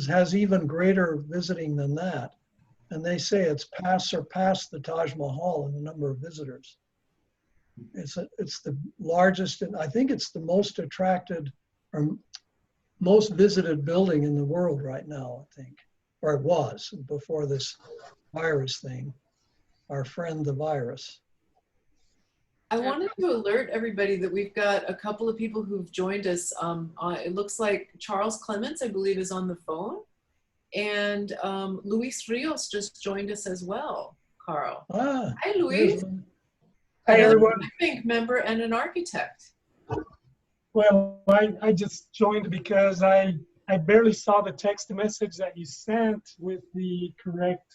has even greater visiting than that. And they say it's surpassed the Taj Mahal in the number of visitors. It's the largest, and I think it's the most attracted or most visited building in the world right now, I think, or it was before this virus thing, our friend the virus. I wanted to alert everybody that we've got a couple of people who've joined us. It looks like Charles Clements, I believe, is on the phone. And Luis Rios just joined us as well, Carl. Ah, Hi, Luis. there's one. Hi, Another everyone. bank member and an architect. Well, I just joined because I barely saw the text message that you sent with the correct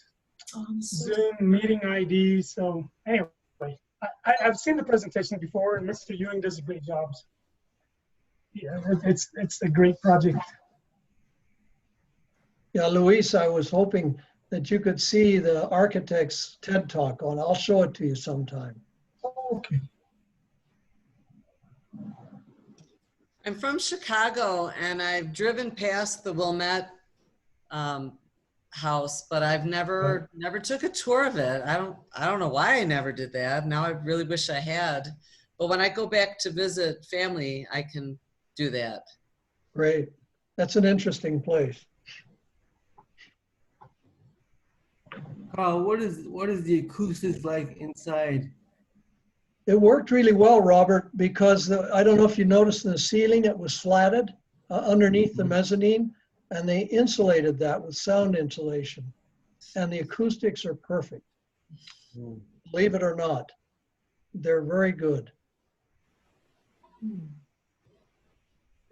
Zoom meeting ID. So anyway, I've seen the presentation before, and Mr. Ewing does a great job. Yeah, it's a great project. Yeah, Luis, I was hoping that you could see the architect's TED Talk on. I'll show it to you sometime. Okay. I'm from Chicago, and I've driven past the Wilmette house, but I've never took a tour of it. I don't know why I never did that. Now I really wish I had. But when I go back to visit family, I can do that. Great. That's an interesting place. Carl, what is the acoustics like inside? It worked really well, Robert, because I don't know if you noticed in the ceiling, it was slatted underneath the mezzanine, and they insulated that with sound insulation. And the acoustics are perfect. Believe it or not, they're very good.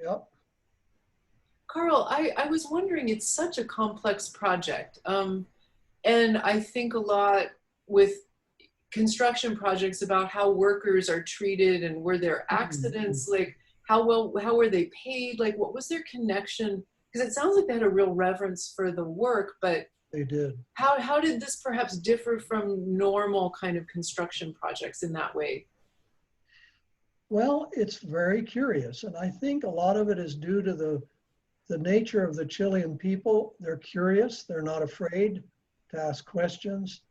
Yep. Carl, I was wondering, it's such a complex project. And I think a lot with construction projects about how workers are treated and were there accidents, like how were they paid? Like what was their connection? Because it sounds like they had a real reverence for the work, but they did. How did this perhaps differ from normal kind of construction projects in that way? Well, it's very curious. And I think a lot of it is due to the nature of the Chilean people. They're curious, they're not afraid to ask questions.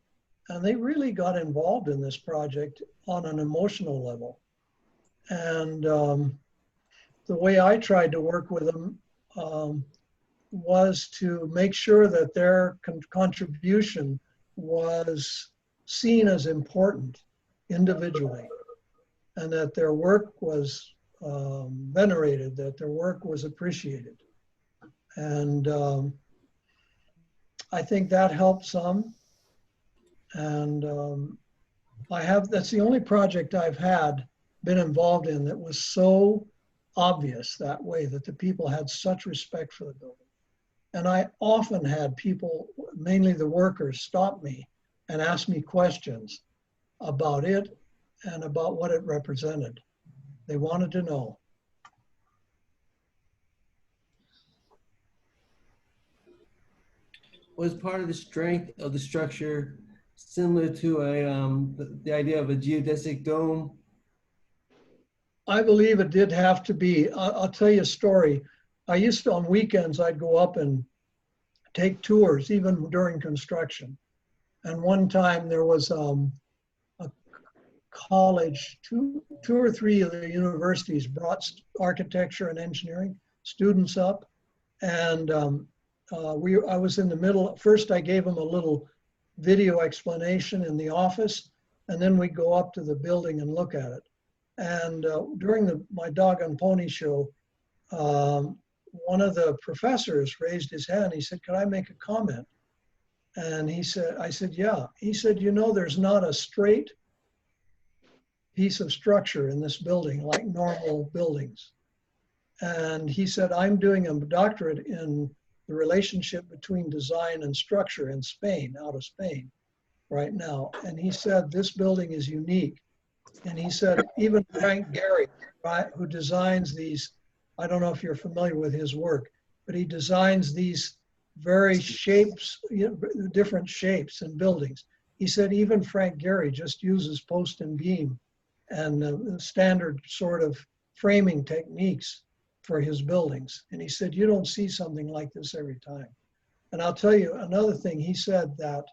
And they really got involved in this project on an emotional level. And the way I tried to work with them was to make sure that their contribution was seen as important individually, and that their work was venerated, that their work was appreciated. And I think that helped some. And that's the only project I've been involved in that was so obvious that way, that the people had such respect for the building. And I often had people, mainly the workers, stop me and ask me questions about it and about what it represented. They wanted to know. Was part of the strength of the structure similar to the idea of a geodesic dome? I believe it did have to be. I'll tell you a story. I used to, on weekends, I'd go up and take tours, even during construction. And one time there was a college, two or three of the universities brought architecture and engineering students up. And I was in the middle. First, I gave them a little video explanation in the office, and then we go up to the building and look at it. And during my dog and pony show, one of the professors raised his hand. He said, "Could I make a comment?" And I said, "Yeah." He said, "You know, there's not a straight piece of structure in this building like normal buildings." And he said, "I'm doing a doctorate in the relationship between design and structure in Spain, out of Spain right now." And he said, "This building is unique." And he said, even Frank Gehry, right, who designs these, I don't know if you're familiar with his work, but he designs these very shapes, different shapes in buildings. He said, even Frank Gehry just uses post and beam and standard sort of framing techniques for his buildings. And he said, you don't see something like this every time. And I'll tell you another thing. He said that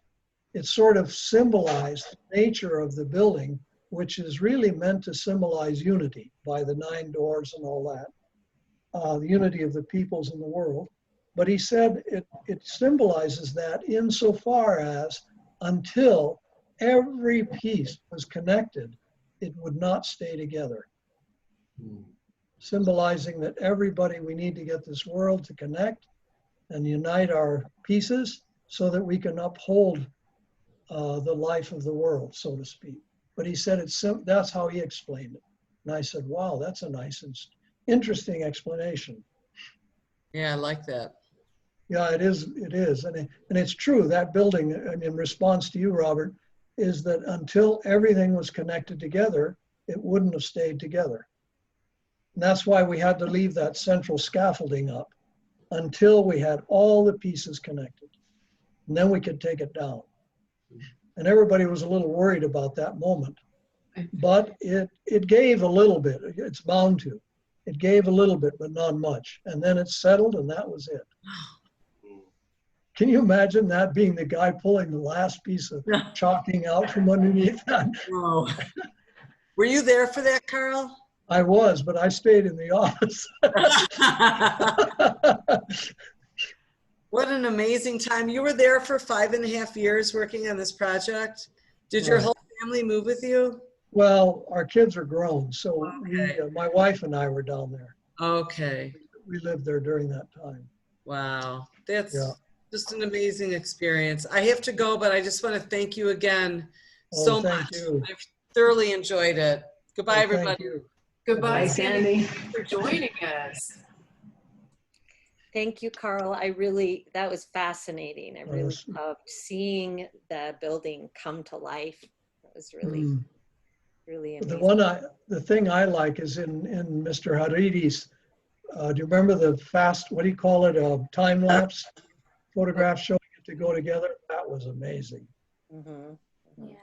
it sort of symbolized the nature of the building, which is really meant to symbolize unity by the 9 doors and all that, the unity of the peoples in the world. But he said it symbolizes that insofar as until every piece was connected, it would not stay together. Symbolizing that everybody, we need to get this world to connect and unite our pieces so that we can uphold the life of the world, so to speak. But he said that's how he explained it. And I said, wow, that's a nice and interesting explanation. Yeah, I like that. Yeah, it is. And it's true, that building, in response to you, Robert, is that until everything was connected together, it wouldn't have stayed together. And that's why we had to leave that central scaffolding up until we had all the pieces connected. And then we could take it down. And everybody was a little worried about that moment. But it gave a little bit. It's bound to. It gave a little bit, but not much. And then it settled, and that was it. Can you imagine that being the guy pulling the last piece of chalking out from underneath that? Oh. Were you there for that, Carl? I was, but I stayed in the office. What an amazing time. You were there for 5.5 years working on this project. Did your whole family move with you? Well, our kids are grown, so my wife and I were down there. Okay. We lived there during that time. Wow. That's just an amazing experience. I have to go, but I just want to thank you again so much. You. I've thoroughly enjoyed it. Goodbye, everybody. Goodbye, Sandy. Sandy, for joining us. Thank you, Carl. That was fascinating. I really loved seeing the building come to life. It was really, really amazing. The thing I like is in Mr. Haridi's, do you remember the what do you call it, a time lapse photograph showing it to go together? That was amazing. Yeah.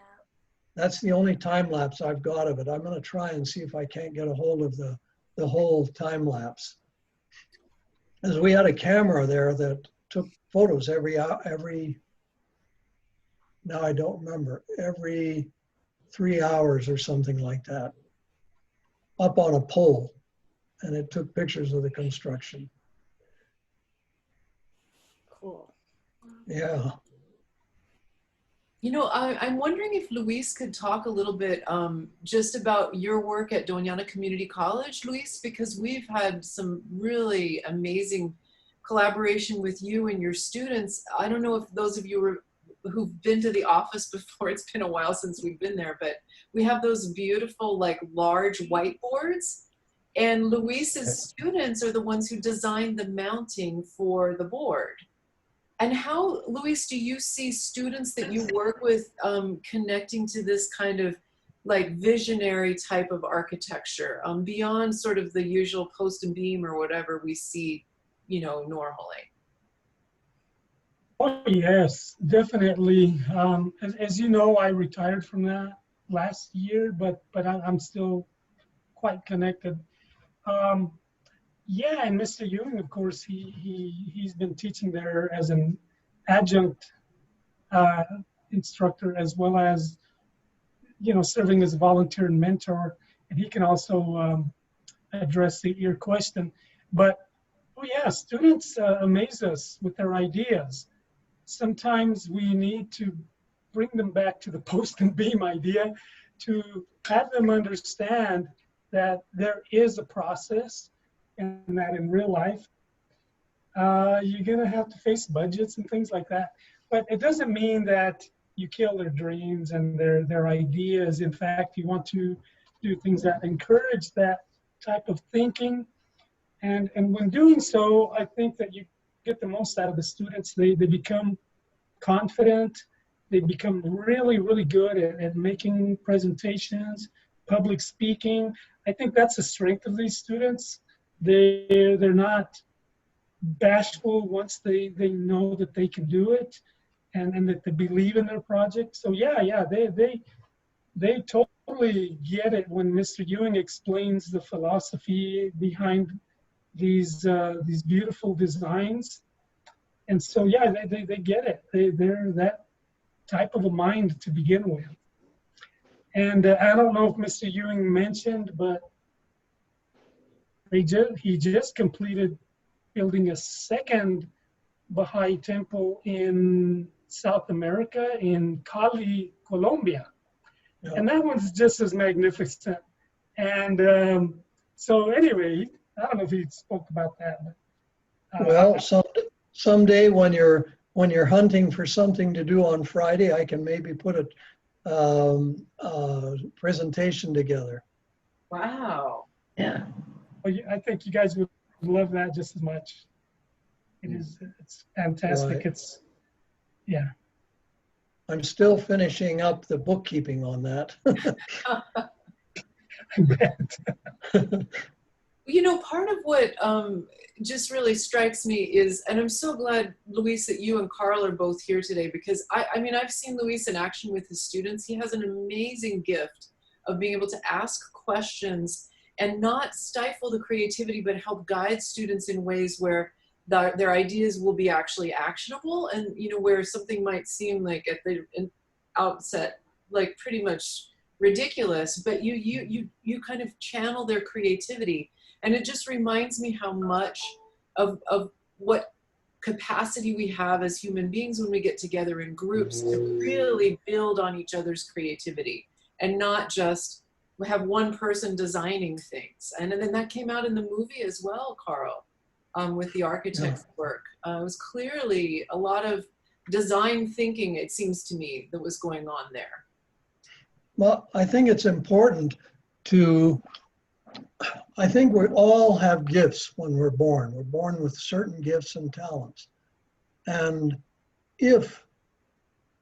That's the only time lapse I've got of it. I'm going to try and see if I can't get a hold of the whole time lapse. As we had a camera there that took photos every now I don't remember, every 3 hours or something like that, up on a pole, and it took pictures of the construction. Cool. Yeah. You know, I'm wondering if Luis could talk a little bit just about your work at Dona Community College, Luis, because we've had some really amazing collaboration with you and your students. I don't know if those of you who've been to the office before, it's been a while since we've been there, but we have those beautiful, like, large whiteboards. And Luis's students are the ones who designed the mounting for the board. And how, Luis, do you see students that you work with connecting to this kind of like visionary type of architecture beyond sort of the usual post and beam or whatever we see, you know, normally? Oh, yes, definitely. As you know, I retired from that last year, but I'm still quite connected. Yeah, and Mr. Ewing, of course, he's been teaching there as an adjunct instructor, as well as, you know, serving as a volunteer and mentor. And he can also address your question. But, oh yeah, students amaze us with their ideas. Sometimes we need to bring them back to the post and beam idea to have them understand that there is a process, and that in real life, you're going to have to face budgets and things like that. But it doesn't mean that you kill their dreams and their ideas. In fact, you want to do things that encourage that type of thinking. And when doing so, I think that you get the most out of the students. They become confident. They become really, really good at making presentations, public speaking. I think that's the strength of these students. They're not bashful once they know that they can do it, and that they believe in their project. So yeah, they totally get it when Mr. Ewing explains the philosophy behind these beautiful designs. And so yeah, they get it. They're that type of a mind to begin with. And I don't know if Mr. Ewing mentioned, but he just completed building a second Bahá'í temple in South America, in Cali, Colombia. Yeah. And that one's just as magnificent. And so anyway, I don't know if he spoke about that. But, well, someday when you're hunting for something to do on Friday, I can maybe put a presentation together. Wow. Yeah. Well, I think you guys would love that just as much. It's fantastic. Right. It's, yeah. I'm still finishing up the bookkeeping on that. I bet. You know, part of what just really strikes me is, and I'm so glad, Luis, that you and Carl are both here today, because I mean, I've seen Luis in action with his students. He has an amazing gift of being able to ask questions and not stifle the creativity, but help guide students in ways where their ideas will be actually actionable, and, you know, where something might seem like at the outset, like pretty much ridiculous, but you kind of channel their creativity. And it just reminds me how much of what capacity we have as human beings when we get together in groups to really build on each other's creativity and not just have one person designing things. And then that came out in the movie as well, Carl, with the architect's work. It was clearly a lot of design thinking, it seems to me, that was going on there. Well, I think it's important I think we all have gifts when we're born. We're born with certain gifts and talents. And if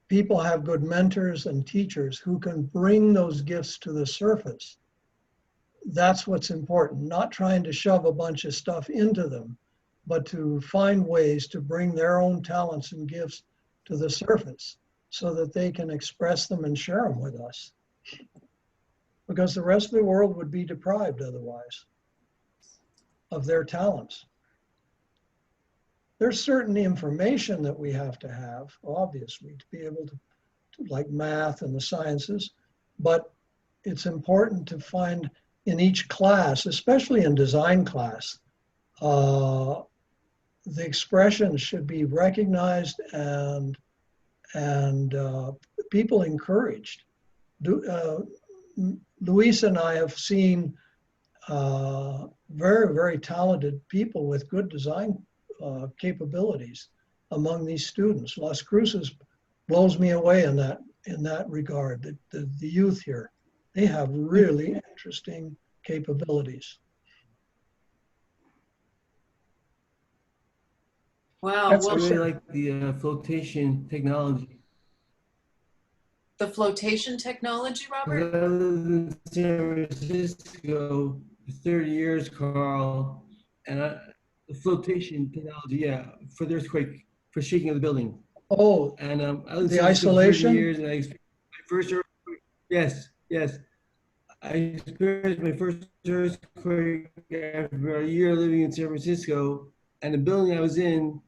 people have good mentors and teachers who can bring those gifts to the surface, that's what's important. Not trying to shove a bunch of stuff into them, but to find ways to bring their own talents and gifts to the surface so that they can express them and share them with us. Because the rest of the world would be deprived otherwise of their talents. There's certain information that we have to have, obviously, to be able to like math and the sciences, but it's important to find in each class, especially in design class, the expressions should be recognized and people encouraged. Luis and I have seen very, very talented people with good design capabilities among these students. Las Cruces blows me away in that regard. The youth here, they have really interesting capabilities. Wow. I really like the flotation technology. The flotation technology, Robert? I lived in San Francisco for 30 years, Carl, and the flotation technology, yeah, for the earthquake, for shaking of the building. Oh, and I lived the in San Francisco for 30 isolation? years, and I experienced my first earthquake. Yes. I experienced my first earthquake after about a year living in San Francisco, and the building I was in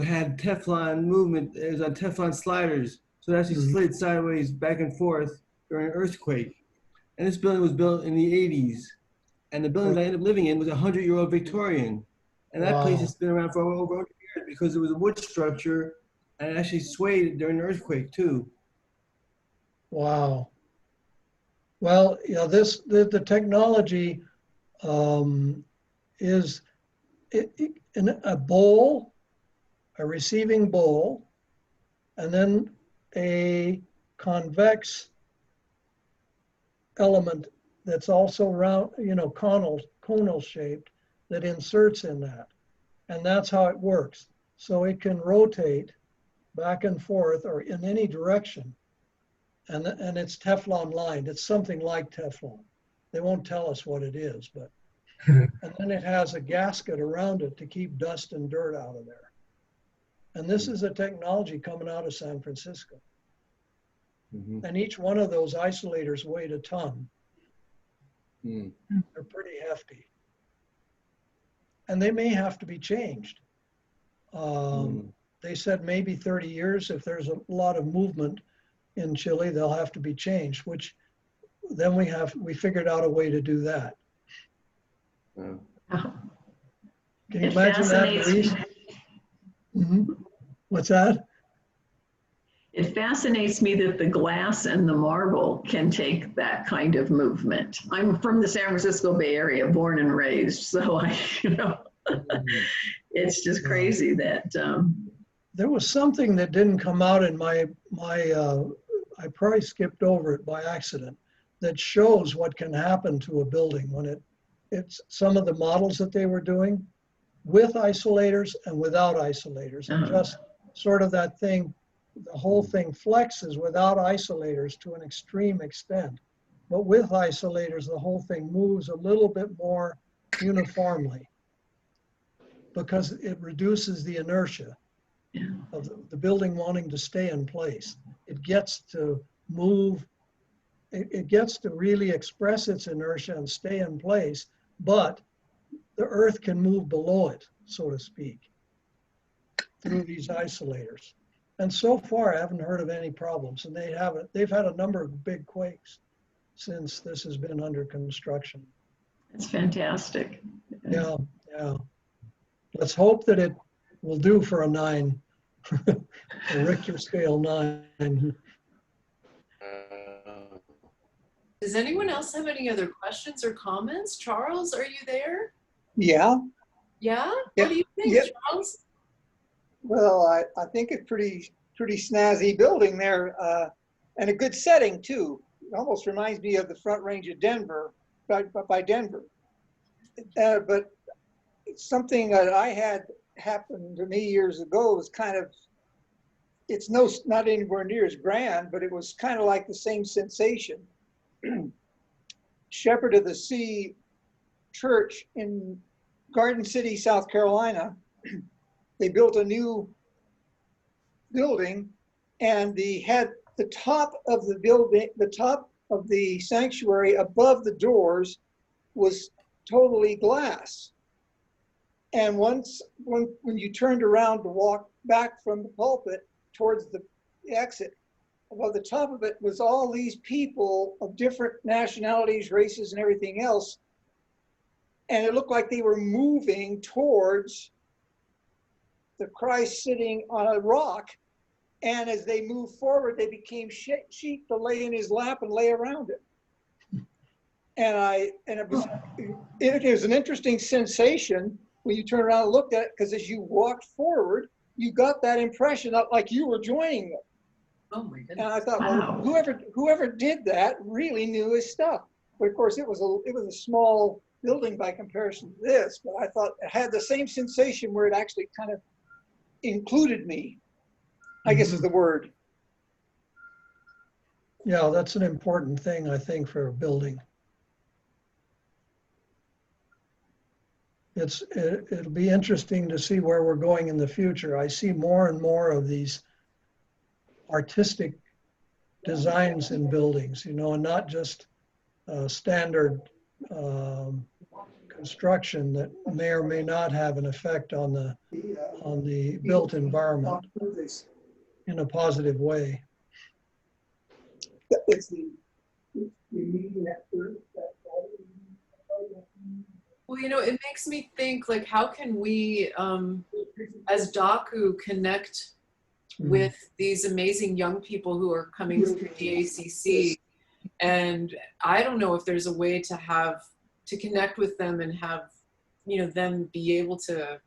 had Teflon movement. It was on Teflon sliders, so it actually slid sideways back and forth during an earthquake. And this building was built in the 80s, and the building I ended up living in was a 100-year-old Victorian, and that place has been around for over 100 years because it was a wood structure, and it actually swayed during the earthquake too. Wow. Well, you know, the technology is in a bowl, a receiving bowl, and then a convex element that's also round, you know, conal shaped that inserts in that. And that's how it works. So it can rotate back and forth or in any direction. And it's Teflon lined. It's something like Teflon. They won't tell us what it is, but, and then it has a gasket around it to keep dust and dirt out of there. And this is a technology coming out of San Francisco. And each one of those isolators weighed a ton. They're pretty hefty. And they may have to be changed. They said maybe 30 years, if there's a lot of movement in Chile, they'll have to be changed, which then we figured out a way to do that. Can you imagine that, Louise? What's that? It fascinates me that the glass and the marble can take that kind of movement. I'm from the San Francisco Bay Area, born and raised, so it's just crazy that. There was something that didn't come out in my I probably skipped over it by accident, that shows what can happen to a building when it's some of the models that they were doing with isolators and without isolators, and just sort of that thing, the whole thing flexes without isolators to an extreme extent. But with isolators, the whole thing moves a little bit more uniformly because it reduces the inertia of the building wanting to stay in place. It gets to move, it gets to really express its inertia and stay in place, but the earth can move below it, so to speak, through these isolators. And so far, I haven't heard of any problems, and they've had a number of big quakes since this has been under construction. It's fantastic. Yeah. Let's hope that it will do for a 9, a Richter scale 9. Does anyone else have any other questions or comments? Charles, are you there? Yeah. Yeah? Yep. What do you think, Charles? Well, I think it's pretty snazzy building there, and a good setting too. It almost reminds me of the Front Range of Denver, by Denver. But something that I had happen to me years ago was kind of, it's not anywhere near as grand, but it was kind of like the same sensation. Shepherd of the Sea Church in Garden City, South Carolina, they built a new building, and had the top of the building, the top of the sanctuary above the doors was totally glass. And when you turned around to walk back from the pulpit towards the exit, above the top of it was all these people of different nationalities, races, and everything else. And it looked like they were moving towards the Christ sitting on a rock. And as they moved forward, they became sheep to lay in his lap and lay around him. And it was an interesting sensation when you turn around and looked at it, because as you walked forward, you got that impression that like you were joining them. Oh my goodness. And I thought, well, whoever did that really knew his stuff. But of course, it was a small building by comparison to this. But I thought it had the same sensation where it actually kind of included me, I guess is the word. Yeah, that's an important thing, I think, for a building. It'll be interesting to see where we're going in the future. I see more and more of these artistic designs in buildings, and not just standard construction that may or may not have an effect on the built environment in a positive way. Well, you know, it makes me think, like, how can we, as DACU, connect with these amazing young people who are coming through DACC? And I don't know if there's a way to connect with them and have, you know, them be able to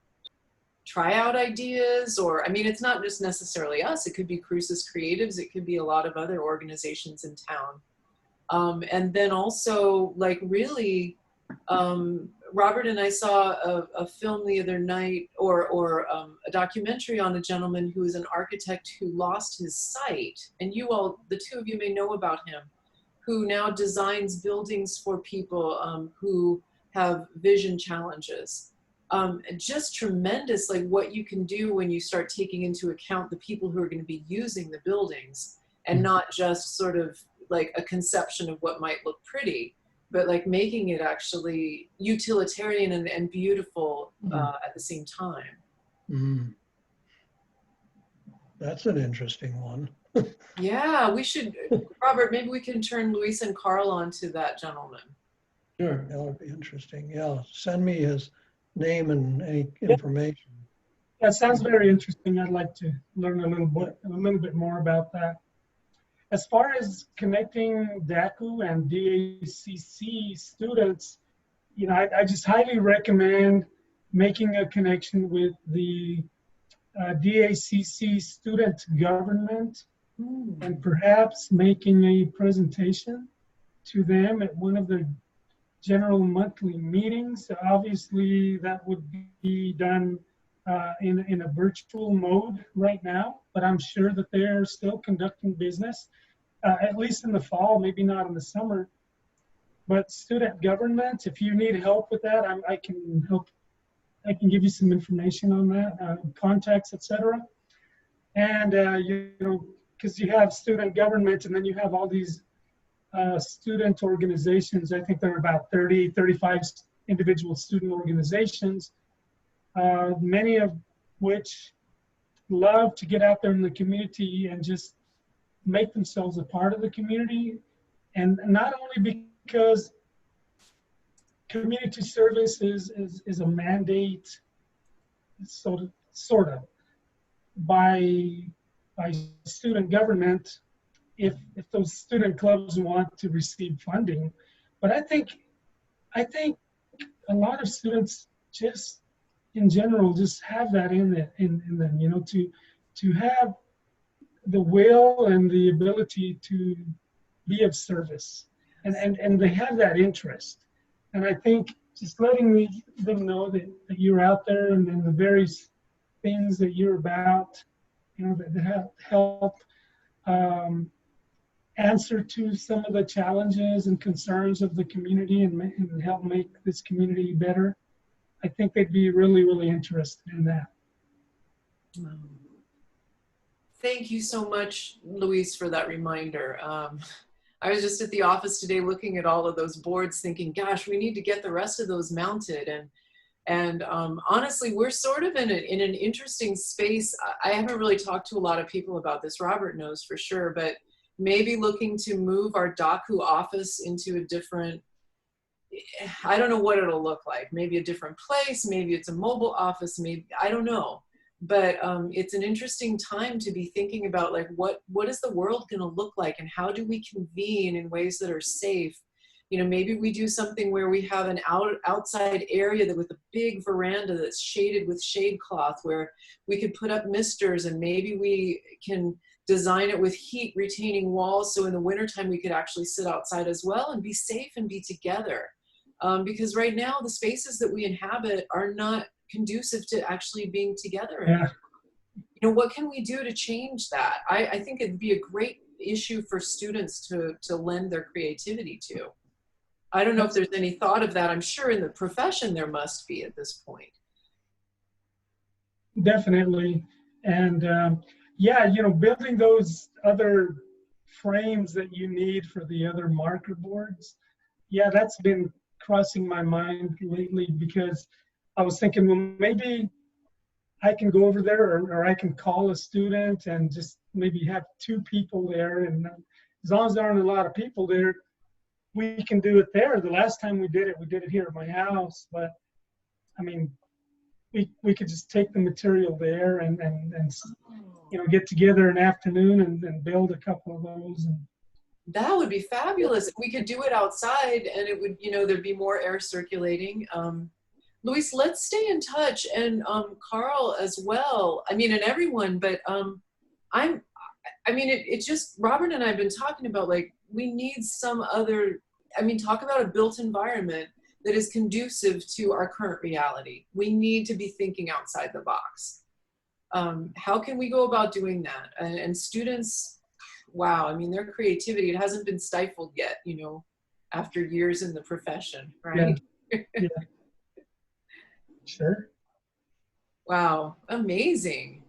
try out ideas. Or, I mean, it's not just necessarily us. It could be Cruces Creatives. It could be a lot of other organizations in town. And then also, like, really, Robert and I saw a film the other night, or a documentary on a gentleman who is an architect who lost his sight. And you all, the two of you, may know about him, who now designs buildings for people who have vision challenges. Just tremendous, like, what you can do when you start taking into account the people who are going to be using the buildings, and not just sort of like a conception of what might look pretty, but like making it actually utilitarian and beautiful at the same time. That's an interesting one. Yeah, we should, Robert, maybe we can turn Luis and Carl on to that gentleman. Sure. That would be interesting. Yeah, send me his name and any information. That sounds very interesting. I'd like to learn a little bit more about that. As far as connecting DACU and DACC students, you know, I just highly recommend making a connection with the DACC student government, and perhaps making a presentation to them at one of their general monthly meetings. Obviously, that would be done in a virtual mode right now, but I'm sure that they're still conducting business, at least in the fall, maybe not in the summer. But student government, if you need help with that, I can help. I can give you some information on that, contacts, etc. And you know, because you have student government, and then you have all these student organizations. I think there are about 30, 35 individual student organizations, many of which love to get out there in the community and just make themselves a part of the community. And not only because community service is a mandate, sort of, by student government, if those student clubs want to receive funding. But I think a lot of students just in general just have that in them, you know, to have the will and the ability to be of service, and they have that interest. And I think just letting them know that you're out there, and then the various things that you're about, you know, that help answer to some of the challenges and concerns of the community, and help make this community better. I think they'd be really, really interested in that. Thank you so much, Luis, for that reminder. I was just at the office today looking at all of those boards thinking, gosh, we need to get the rest of those mounted. And honestly, we're sort of in an interesting space. I haven't really talked to a lot of people about this. Robert knows for sure, but maybe looking to move our DACU office into a different, I don't know what it'll look like. Maybe a different place, maybe it's a mobile office, maybe, I don't know. But it's an interesting time to be thinking about, like, what is the world going to look like, and how do we convene in ways that are safe? You know, maybe we do something where we have an outside area with a big veranda that's shaded with shade cloth, where we could put up misters, and maybe we can design it with heat retaining walls, so in the wintertime we could actually sit outside as well and be safe and be together. Because right now the spaces that we inhabit are not conducive to actually being together. Yeah. You know, what can we do to change that? I think it'd be a great issue for students to lend their creativity to. I don't know if there's any thought of that. I'm sure in the profession there must be at this point. Definitely. And yeah, you know, building those other frames that you need for the other marker boards, yeah, that's been crossing my mind lately because I was thinking, well, maybe I can go over there, or I can call a student and just maybe have 2 people there. And as long as there aren't a lot of people there, we can do it there. The last time we did it here at my house. But I mean, we could just take the material there and get together an afternoon and build a couple of those. And that would be fabulous. We could do it outside, and it would, there'd be more air circulating. Luis, let's stay in touch, and Carl as well. I mean, and everyone, but it's just, Robert and I have been talking about, like, we need some other, talk about a built environment that is conducive to our current reality. We need to be thinking outside the box. How can we go about doing that? And students, wow, their creativity, it hasn't been stifled yet, after years in the profession, right? Yeah. Yeah. Sure. Wow, amazing.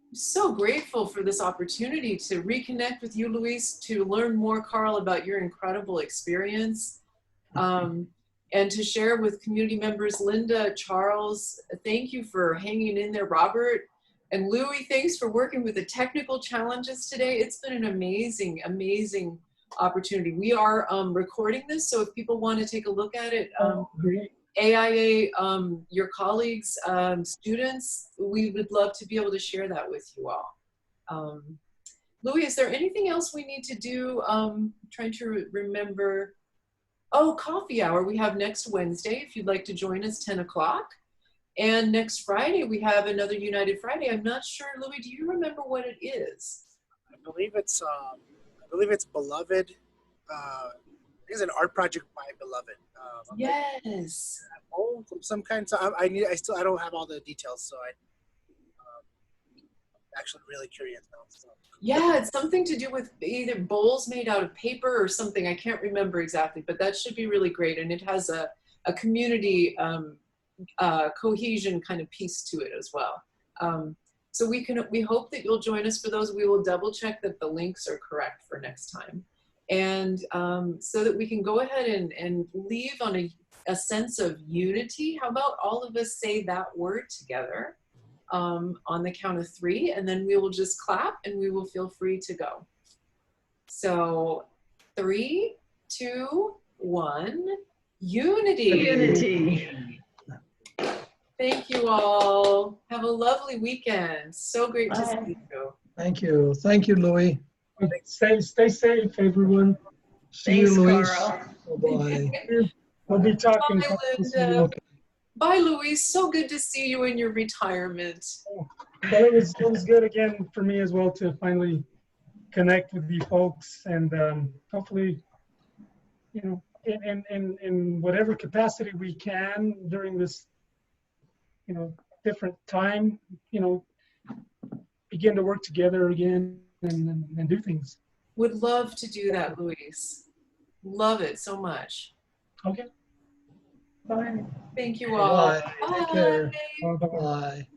I'm so grateful for this opportunity to reconnect with you, Luis, to learn more, Carl, about your incredible experience, and to share with community members. Linda, Charles, thank you for hanging in there. Robert and Louie, thanks for working with the technical challenges today. It's been an amazing, amazing opportunity. We are recording this, so if people want to take a look at it, great. AIA, your colleagues, students, we would love to be able to share that with you all. Louis, is there anything else we need to do? Trying to remember. Oh, coffee hour we have next Wednesday, if you'd like to join us, 10 o'clock. And next Friday, we have another United Friday. I'm not sure, Louis, do you remember what it is? I believe it's Beloved. It's an art project by Beloved. Yes. Some kind. So I don't have all the details, so I'm actually really curious now. So. Yeah, it's something to do with either bowls made out of paper or something. I can't remember exactly, but that should be really great. And it has a community cohesion kind of piece to it as well. So we hope that you'll join us for those. We will double check that the links are correct for next time. And so that we can go ahead and leave on a sense of unity. How about all of us say that word together on the count of 3, and then we will just clap and we will feel free to go. So 3, 2, 1, unity. Unity. Thank you all. Have a lovely weekend. So great to see you. Thank you. Thank you, Louis. Stay safe, everyone. See you, Thanks, Louis. Carl. Bye-bye. We'll be talking. Bye, Linda. Bye, Louise. So good to see you in your retirement. Well, it was good again for me as well to finally connect with you folks, and hopefully, in whatever capacity we can during this, different time, begin to work together again and do things. Would love to do that, Louise. Love it so much. Okay. Bye. Thank you all. Bye. Take care. Bye. Bye.